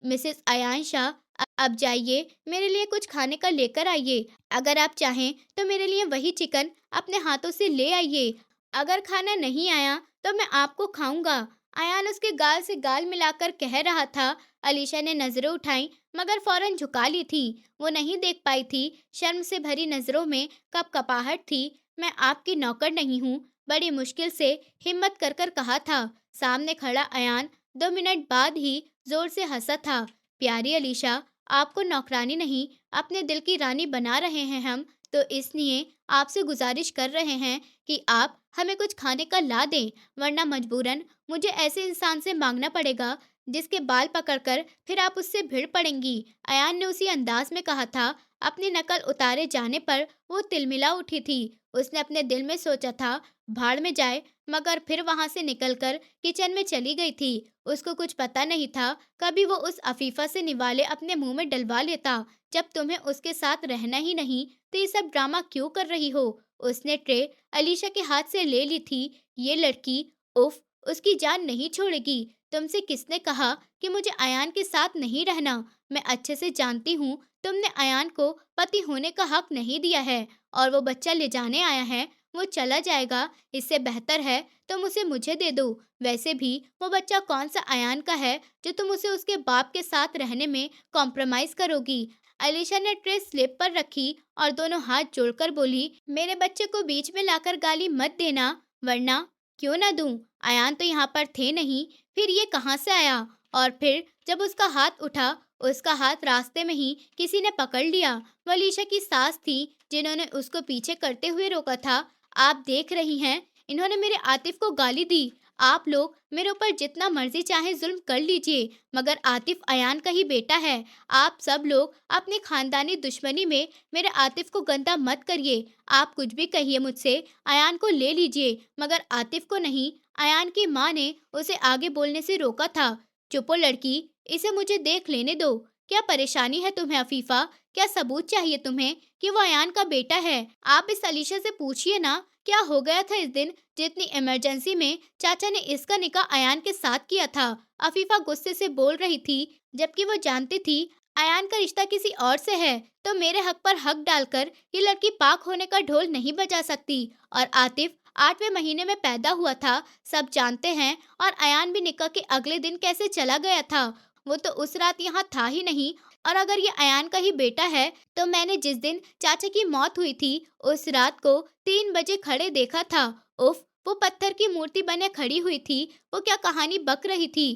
मिसेस अयान शाह, अब जाइए, मेरे लिए कुछ खाने का लेकर आइए। अगर आप चाहें तो मेरे लिए वही चिकन अपने हाथों से ले आइए। अगर खाना नहीं आया तो मैं आपको खाऊंगा। अयान उसके गाल से गाल मिलाकर कह रहा था। अलीशा ने नजरें उठाई, मगर फौरन झुका ली थी। वो नहीं देख पाई थी, शर्म से भरी नजरों में कपकपाहट थी। मैं आपकी नौकर नहीं हूँ, बड़ी मुश्किल से हिम्मत कर कर कहा था। सामने खड़ा अयान 2 मिनट बाद ही जोर से हंसा था। प्यारी अलीशा, आपको नौकरानी नहीं, अपने दिल की रानी बना रहे हैं हम, तो इसलिए आपसे गुजारिश कर रहे हैं कि आप हमें कुछ खाने का ला दें, वरना मजबूरन मुझे ऐसे इंसान से मांगना पड़ेगा जिसके बाल पकड़कर फिर आप उससे भिड़ पड़ेंगी। अयान ने उसी अंदाज में कहा था। अपनी नकल उतारे जाने पर वो तिलमिला उठी थी। उसने अपने दिल में सोचा था, भाड़ में जाए, मगर फिर वहां से निकलकर किचन में चली गई थी। उसको कुछ पता नहीं था, कभी वो उस अफीफा से निवाले अपने मुंह में डलवा लेता। जब तुम्हें उसके साथ रहना ही नहीं, तो ये सब ड्रामा क्यों कर रही हो? उसने ट्रे अलीशा के हाथ से ले ली थी। ये लड़की, उफ, उसकी जान नहीं छोड़ेगी। तुमसे किसने कहा कि मुझे अयान के साथ नहीं रहना? मैं अच्छे से जानती हूँ, तुमने अयान को पति होने का हक नहीं दिया है, और वो बच्चा ले जाने आया है। वो चला जाएगा, इससे बेहतर है तुम उसे मुझे दे दो। वैसे भी वो बच्चा कौन सा अयान का है जो तुम उसे उसके बाप के साथ रहने में कॉम्प्रोमाइज करोगी? अलीशा ने ट्रे स्लिप पर रखी और दोनों हाथ जोड़कर बोली, मेरे बच्चे को बीच में लाकर गाली मत देना, वरना। क्यों ना दूं? अयान तो यहाँ पर थे नहीं, फिर ये कहाँ से आया? और फिर जब उसका हाथ उठा, उसका हाथ रास्ते में ही किसी ने पकड़ लिया। वो अलीशा की सास थी, जिन्होंने उसको पीछे करते हुए रोका था। आप देख रही हैं, इन्होंने मेरे आतिफ को गाली दी। आप लोग मेरे ऊपर जितना मर्जी चाहे जुल्म कर लीजिए, मगर आतिफ अयान का ही बेटा है। आप सब लोग अपनी खानदानी दुश्मनी में मेरे आतिफ को गंदा मत करिए। आप कुछ भी कहिए मुझसे, अयान को ले लीजिए, मगर आतिफ को नहीं। अयान की माँ ने उसे आगे बोलने से रोका था। चुप हो लड़की, इसे मुझे देख लेने दो। क्या परेशानी है तुम्हें अफीफा? क्या सबूत चाहिए तुम्हें कि वो अयान का बेटा है? आप इस अलीशा से पूछिए ना, क्या हो गया था इस दिन, जितनी इमरजेंसी में चाचा ने इसका निकाह अयान के साथ किया था। अफीफा गुस्से से बोल रही थी, जबकि वो जानती थी अयान का रिश्ता किसी और से है, तो मेरे हक पर हक डालकर ये लड़की पाक होने का ढोल नहीं बजा सकती। और आतिफ 8वें महीने में पैदा हुआ था, सब जानते हैं। और अयान भी निकाह के अगले दिन कैसे चला गया था? वो तो उस रात यहाँ था ही नहीं। और अगर ये अयान का ही बेटा है, तो मैंने जिस दिन चाचा की मौत हुई थी, उस रात को 3 बजे खड़े देखा था। उफ, वो पत्थर की मूर्ति बने खड़ी हुई थी। वो क्या कहानी बक रही थी?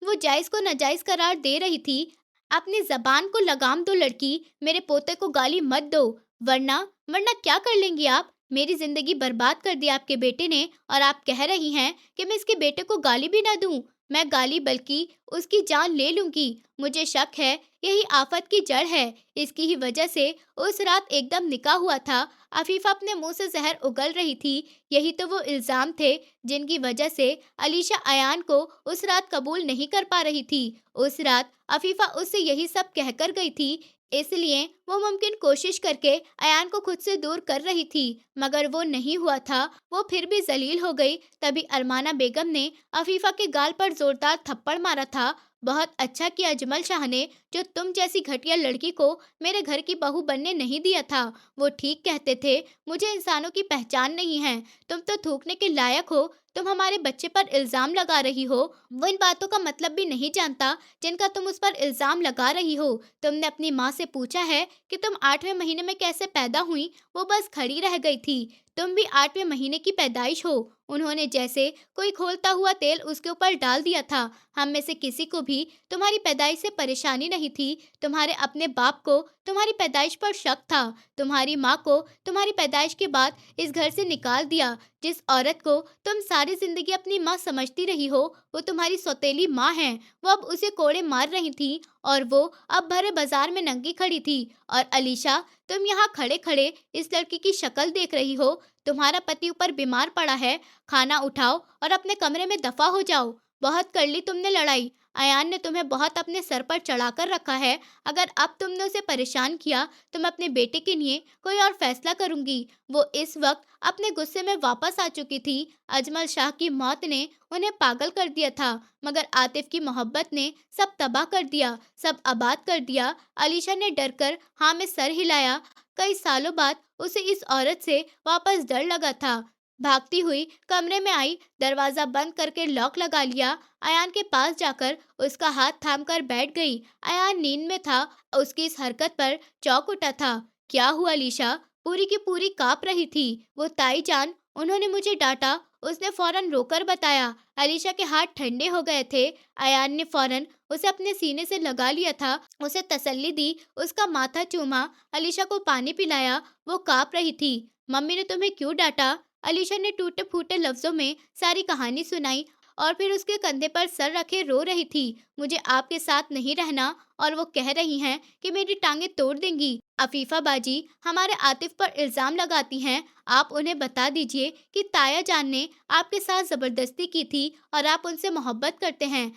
वो जायज को नाजायज करार दे रही थी। अपनी जबान को लगाम दो लड़की, मेरे पोते को गाली मत दो, वरना। वरना क्या कर लेंगी आप? मेरी जिंदगी बर्बाद कर दी आपके बेटे ने, और आप कह रही हैं कि मैं इसके बेटे को गाली भी ना दूं। मैं गाली बल्कि उसकी जान ले लूंगी। मुझे शक है यही आफत की जड़ है। इसकी ही वजह से उस रात एकदम निकाह हुआ था। अफीफा अपने मुंह से जहर उगल रही थी। यही तो वो इल्जाम थे जिनकी वजह से अलीशा अयान को उस रात कबूल नहीं कर पा रही थी। उस रात अफीफा उससे यही सब कहकर गई थी इसलिए वो मुमकिन कोशिश करके अयान को खुद से दूर कर रही थी, मगर वो नहीं हुआ था। वो फिर भी जलील हो गई। तभी अरमाना बेगम ने अफीफा के गाल पर जोरदार थप्पड़ मारा था। बहुत अच्छा किया अजमल शाह ने, जो तुम जैसी घटिया लड़की को मेरे घर की बहू बनने नहीं दिया था। वो ठीक कहते थे, मुझे इंसानों की पहचान नहीं है। तुम तो थूकने के लायक हो। तुम हमारे बच्चे पर इल्जाम लगा रही हो। वो इन बातों का मतलब भी नहीं जानता जिनका तुम उस पर इल्जाम लगा रही हो। तुमने अपनी माँ से पूछा है कि तुम 8वें महीने में कैसे पैदा हुई? वो बस खड़ी रह गई थी। तुम भी 8वें महीने की पैदाइश हो। उन्होंने जैसे कोई खोलता हुआ तेल उसके ऊपर डाल दिया था। हम में से किसी को भी तुम्हारी पैदाइश से परेशानी नहीं थी। तुम्हारे अपने बाप को तुम्हारी पैदाइश पर शक था। तुम्हारी माँ को तुम्हारी पैदाइश के बाद इस घर से निकाल दिया। जिस औरत को तुम सारी जिंदगी अपनी माँ समझती रही हो, वो तुम्हारी सौतेली माँ है। वो अब उसे कोड़े मार रही थी और वो अब भरे बाजार में नंगी खड़ी थी। और अलीशा, तुम यहाँ खड़े खड़े इस लड़की की शक्ल देख रही हो। तुम्हारा पति ऊपर बीमार पड़ा है। खाना उठाओ और अपने कमरे में दफा हो जाओ। बहुत कर ली तुमने लड़ाई। अयान ने तुम्हें बहुत अपने सर पर चढ़ाकर रखा है। अगर अब तुमने उसे परेशान किया तो मैं अपने बेटे के लिए कोई और फैसला करूंगी। वो इस वक्त अपने गुस्से में वापस आ चुकी थी। अजमल शाह की मौत ने उन्हें पागल कर दिया था, मगर आतिफ की मोहब्बत ने सब तबाह कर दिया, सब आबाद कर दिया। अलीशा ने डर कर हाँ में सर हिलाया। कई सालों बाद उसे इस औरत से वापस डर लगा था। भागती हुई कमरे में आई, दरवाजा बंद करके लॉक लगा लिया। अयान के पास जाकर उसका हाथ थामकर बैठ गई। अयान नींद में था। उसकी इस हरकत पर चौंक उठा था। क्या हुआ अलीशा? पूरी की पूरी कांप रही थी। वो ताई जान, उन्होंने मुझे डांटा। उसने फौरन रोकर बताया। अलीशा के हाथ ठंडे हो गए थे। अयान ने फौरन उसे अपने सीने से लगा लिया था, उसे तसल्ली दी, उसका माथा चूमा, अलीशा को पानी पिलाया। वो कांप रही थी। मम्मी ने तुम्हें क्यों डांटा? अलीशा ने टूटे फूटे लफ्जों में सारी कहानी सुनाई और फिर उसके कंधे पर सर रखे रो रही थी। मुझे आपके साथ नहीं रहना और वो कह रही हैं कि मेरी टांगे तोड़ देंगी। अफीफा बाजी हमारे आतिफ पर इल्जाम लगाती हैं। आप उन्हें बता दीजिए कि ताया जान ने आपके साथ जबरदस्ती की थी और आप उनसे मोहब्बत करते हैं।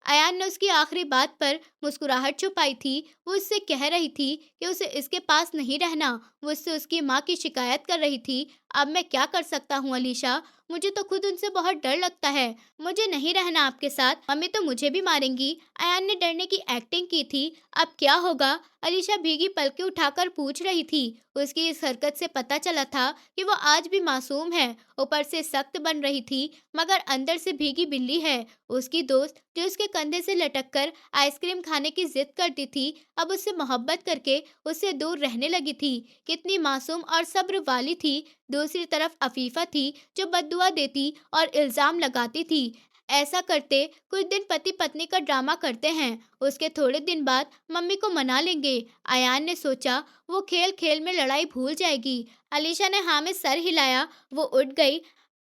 अयान ने उसकी आखिरी बात पर मुस्कुराहट छुपाई थी। वो उससे कह रही थी कि उसे इसके पास नहीं रहना। वो उससे उसकी माँ की शिकायत कर रही थी। अब मैं क्या कर सकता हूँ अलीशा? मुझे तो खुद उनसे बहुत डर लगता है। मुझे नहीं रहना आपके साथ। मम्मी तो मुझे भी मारेंगी। अयान ने डरने की एक्टिंग की थी। अब क्या होगा? अलीशा भीगी पलकें उठाकर पूछ रही थी। उसकी इस हरकत से पता चला था कि वो आज भी मासूम है। ऊपर से सख्त बन रही थी, मगर अंदर से भीगी बिल्ली है। उसकी दोस्त जो उसके कंधे से लटककर आइसक्रीम खाने की जिद करती थी, अब उससे मोहब्बत करके उससे दूर रहने लगी थी। कितनी मासूम और सब्र वाली थी। दूसरी तरफ अफीफा थी, जो बद्दुआ देती और इल्जाम लगाती थी। ऐसा करते कुछ दिन पति पत्नी का ड्रामा करते हैं, उसके थोड़े दिन बाद मम्मी को मना लेंगे। अयान ने सोचा वो खेल खेल में लड़ाई भूल जाएगी। अलीशा ने हाँ में सर हिलाया। वो उठ गई।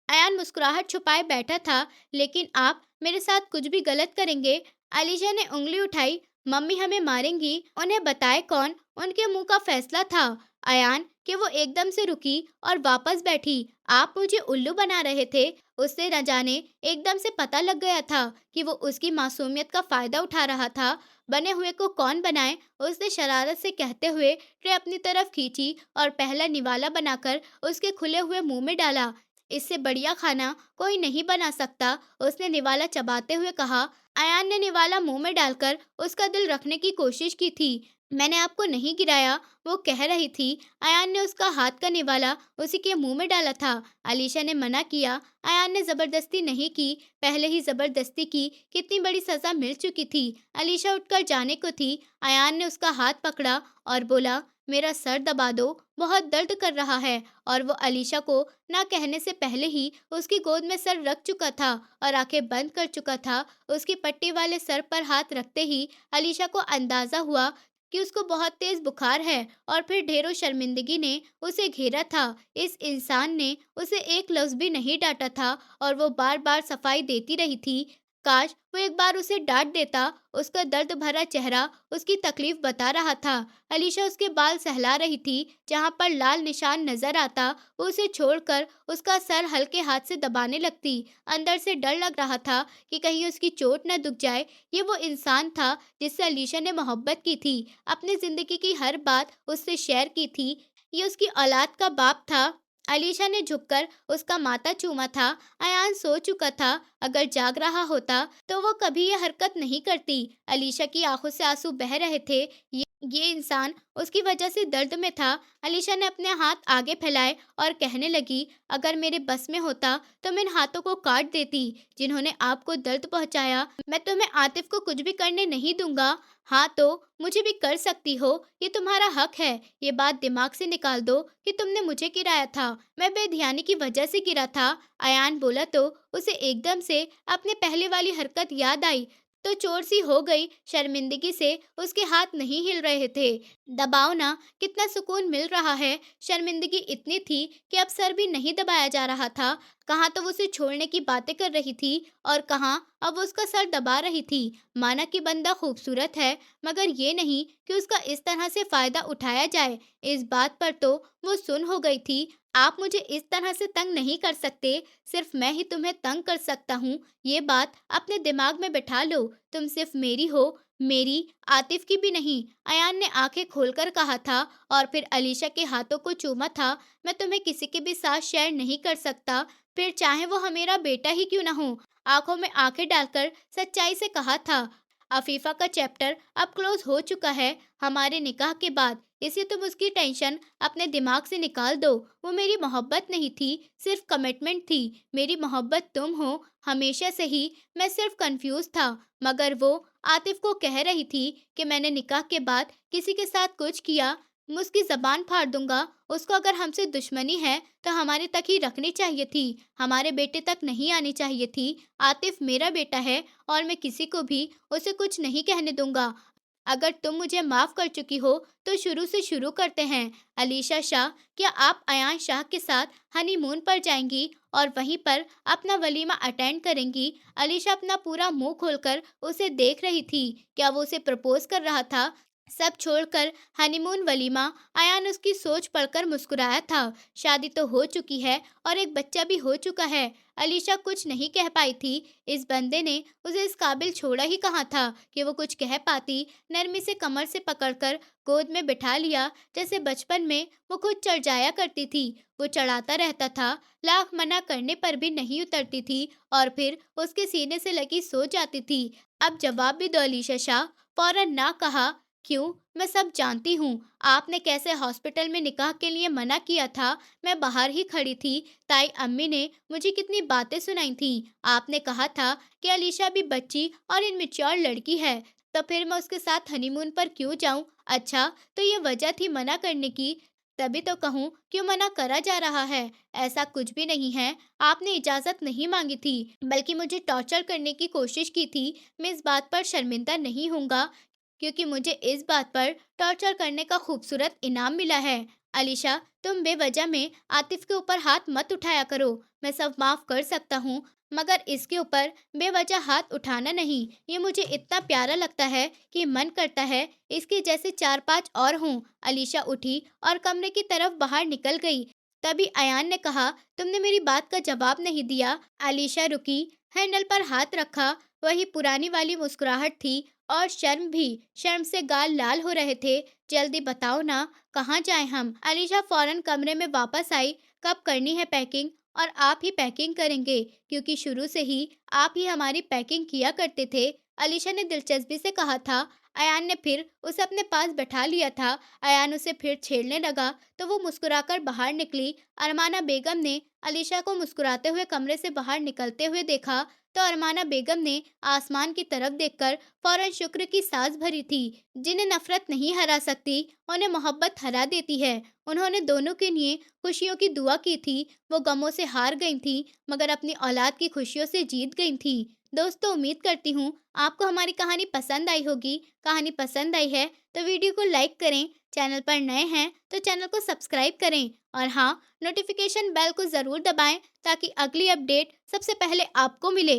अयान मुस्कुराहट छुपाए बैठा था। लेकिन आप मेरे साथ कुछ भी गलत करेंगे? अलीशा ने उंगली उठाई। मम्मी हमें मारेंगी, उन्हें बताए कौन? उनके मुंह का फैसला था अयान कि वो एकदम से रुकी और वापस बैठी। आप मुझे उल्लू बना रहे थे। उससे न जाने एकदम से पता लग गया था कि वो उसकी मासूमियत का फायदा उठा रहा था। बने हुए को कौन बनाए? उसने शरारत से कहते हुए ट्रे अपनी तरफ खींची और पहला निवाला बनाकर उसके खुले हुए मुंह में डाला। इससे बढ़िया खाना कोई नहीं बना सकता, उसने निवाला चबाते हुए कहा। अयान ने निवाला मुंह में डालकर उसका दिल रखने की कोशिश की थी। मैंने आपको नहीं गिराया, वो कह रही थी। अयान ने उसका हाथ का निवाला उसी के मुंह में डाला था। अलीशा ने मना किया। अयान ने जबरदस्ती नहीं की। पहले ही जबरदस्ती की कितनी बड़ी सजा मिल चुकी थी। अलीशा उठकर जाने को थी। अयान ने उसका हाथ पकड़ा और बोला, मेरा सर दबा दो, बहुत दर्द कर रहा है। और वो अलीशा को ना कहने से पहले ही उसकी गोद में सर रख चुका था और आंखें बंद कर चुका था। उसकी पट्टी वाले सर पर हाथ रखते ही अलीशा को अंदाजा हुआ कि उसको बहुत तेज बुखार है। और फिर ढेरों शर्मिंदगी ने उसे घेरा था। इस इंसान ने उसे एक लफ्ज भी नहीं डांटा था और वो बार बार सफाई देती रही थी। काश वो एक बार उसे डांट देता। उसका दर्द भरा चेहरा उसकी तकलीफ बता रहा था। अलीशा उसके बाल सहला रही थी। जहां पर लाल निशान नजर आता, वो उसे छोड़कर उसका सर हल्के हाथ से दबाने लगती। अंदर से डर लग रहा था कि कहीं उसकी चोट न दुख जाए। ये वो इंसान था जिससे अलीशा ने मोहब्बत की थी, अपनी जिंदगी की हर बात उससे शेयर की थी। ये उसकी औलाद का बाप था। अलीशा ने झुककर उसका माथा चूमा था। अयान सो चुका था। अगर जाग रहा होता तो वो कभी ये हरकत नहीं करती। अलीशा की आंखों से आंसू बह रहे थे। ये इंसान उसकी वजह से दर्द में था। अलीशा ने अपने हाथ आगे फैलाए और कहने लगी, अगर मेरे बस में होता तो मैं इन हाथों को काट देती जिन्होंने आपको दर्द पहुंचाया। मैं तुम्हें आतिफ को कुछ भी करने नहीं दूंगा। हाँ तो मुझे भी कर सकती हो, ये तुम्हारा हक है। ये बात दिमाग से निकाल दो कि तुमने मुझे गिराया था, मैं बेध्यानी की वजह से गिरा था। अयान बोला तो उसे एकदम से अपने पहले वाली हरकत याद आई तो चोट सी हो गई। शर्मिंदगी से उसके हाथ नहीं हिल रहे थे। दबाओ ना, कितना सुकून मिल रहा है। शर्मिंदगी इतनी थी कि अब सर भी नहीं दबाया जा रहा था। कहाँ तो वो उसे छोड़ने की बातें कर रही थी और कहाँ अब वो उसका सर दबा रही थी। माना कि बंदा खूबसूरत है, मगर ये नहीं कि उसका इस तरह से फायदा उठाया जाए। इस बात पर तो वो सुन हो गई थी। आप मुझे इस तरह से तंग नहीं कर सकते, सिर्फ मैं ही तुम्हें तंग कर सकता हूँ। ये बात अपने दिमाग में बिठा लो। तुम सिर्फ मेरी हो, मेरी, आतिफ की भी नहीं। अयान ने आंखें खोलकर कहा था और फिर अलीशा के हाथों को चूमा था। मैं तुम्हें किसी के भी साथ शेयर नहीं कर सकता, फिर चाहे वो मेरा बेटा ही क्यों ना हो। आंखों में आंखें डालकर सच्चाई से कहा था। अफीफा का चैप्टर अब क्लोज हो चुका है हमारे निकाह के बाद, इसलिए तुम उसकी टेंशन अपने दिमाग से निकाल दो। वो मेरी मोहब्बत नहीं थी, सिर्फ कमिटमेंट थी। मेरी मोहब्बत तुम हो हमेशा से ही। मैं सिर्फ कंफ्यूज था। मगर वो आतिफ को कह रही थी कि मैंने निकाह के बाद किसी के साथ कुछ किया, मैं उसकी जबान फाड़ दूंगा। उसको अगर हमसे दुश्मनी है तो हमारे तक ही रखनी चाहिए थी, हमारे बेटे तक नहीं आनी चाहिए थी। आतिफ मेरा बेटा है और मैं किसी को भी उसे कुछ नहीं कहने दूंगा। अगर तुम मुझे माफ कर चुकी हो तो शुरू से शुरू करते हैं। अलीशा शाह, क्या आप अयान शाह के साथ हनीमून पर जाएंगी और वहीं पर अपना वलीमा अटेंड करेंगी? अलीशा अपना पूरा मुंह खोलकर उसे देख रही थी। क्या वो उसे प्रपोज कर रहा था? सब छोड़कर हनीमून वलीमा। अयान उसकी सोच पढ़कर मुस्कुराया था। शादी तो हो चुकी है और एक बच्चा भी हो चुका है। अलीशा कुछ नहीं कह पाई थी। इस बंदे ने उसे इस काबिल छोड़ा ही कहाँ था कि वो कुछ कह पाती। नरमी से कमर से पकड़कर गोद में बिठा लिया, जैसे बचपन में वो खुद चढ़ जाया करती थी। वो चढ़ाता रहता था, लाख मना करने पर भी नहीं उतरती थी और फिर उसके सीने से लगी सो जाती थी। अब जवाब भी दो अलीशा शाह। फौरन ना कहा। क्यों? मैं सब जानती हूँ। आपने कैसे हॉस्पिटल में निकाह के लिए मना किया था। मैं बाहर ही खड़ी थी। ताई अम्मी ने मुझे कितनी बातें सुनाई थी। आपने कहा था कि अलीशा भी बच्ची और इनमेच्योर लड़की है, तो फिर मैं उसके साथ हनीमून पर क्यों जाऊं? अच्छा, तो ये वजह थी मना करने की। तभी तो कहूँ क्यों मना करा जा रहा है। ऐसा कुछ भी नहीं है। आपने इजाजत नहीं मांगी थी, बल्कि मुझे टॉर्चर करने की कोशिश की थी। मैं इस बात पर शर्मिंदा नहीं होऊंगा, क्योंकि मुझे इस बात पर टॉर्चर करने का खूबसूरत इनाम मिला है। अलीशा, तुम बेवजह में आतिफ के ऊपर हाथ मत उठाया करो। मैं सब माफ कर सकता हूँ, मगर इसके ऊपर बेवजह हाथ उठाना नहीं। ये मुझे इतना प्यारा लगता है कि मन करता है इसके जैसे 4-5 और हों। अलीशा उठी और कमरे की तरफ बाहर निकल गई। तभी अयान ने कहा, तुमने मेरी बात का जवाब नहीं दिया। अलीशा रुकी, हैंडल पर हाथ रखा। वही पुरानी वाली मुस्कुराहट थी और शर्म भी। शर्म से गाल लाल हो रहे थे। जल्दी बताओ ना, कहाँ जाएं हम? अलीशा फौरन कमरे में वापस आई। कब करनी है पैकिंग? और आप ही पैकिंग करेंगे, क्योंकि शुरू से ही आप ही हमारी पैकिंग किया करते थे। अलीशा ने दिलचस्पी से कहा था। अयान ने फिर उसे अपने पास बैठा लिया था। अयान उसे फिर छेड़ने लगा तो वो मुस्कुराकर बाहर निकली। अरमाना बेगम ने अलीशा को मुस्कुराते हुए कमरे से बाहर निकलते हुए देखा तो अरमाना बेगम ने आसमान की तरफ देखकर फौरन शुक्र की सांस भरी थी। जिन्हें नफरत नहीं हरा सकती, उन्हें मोहब्बत हरा देती है। उन्होंने दोनों के लिए खुशियों की दुआ की थी। वो गमों से हार गई थी, मगर अपनी औलाद की खुशियों से जीत गई थी। दोस्तों, उम्मीद करती हूँ आपको हमारी कहानी पसंद आई होगी। कहानी पसंद आई है तो वीडियो को लाइक करें। चैनल पर नए हैं तो चैनल को सब्सक्राइब करें और हाँ, नोटिफिकेशन बेल को ज़रूर दबाएं ताकि अगली अपडेट सबसे पहले आपको मिले।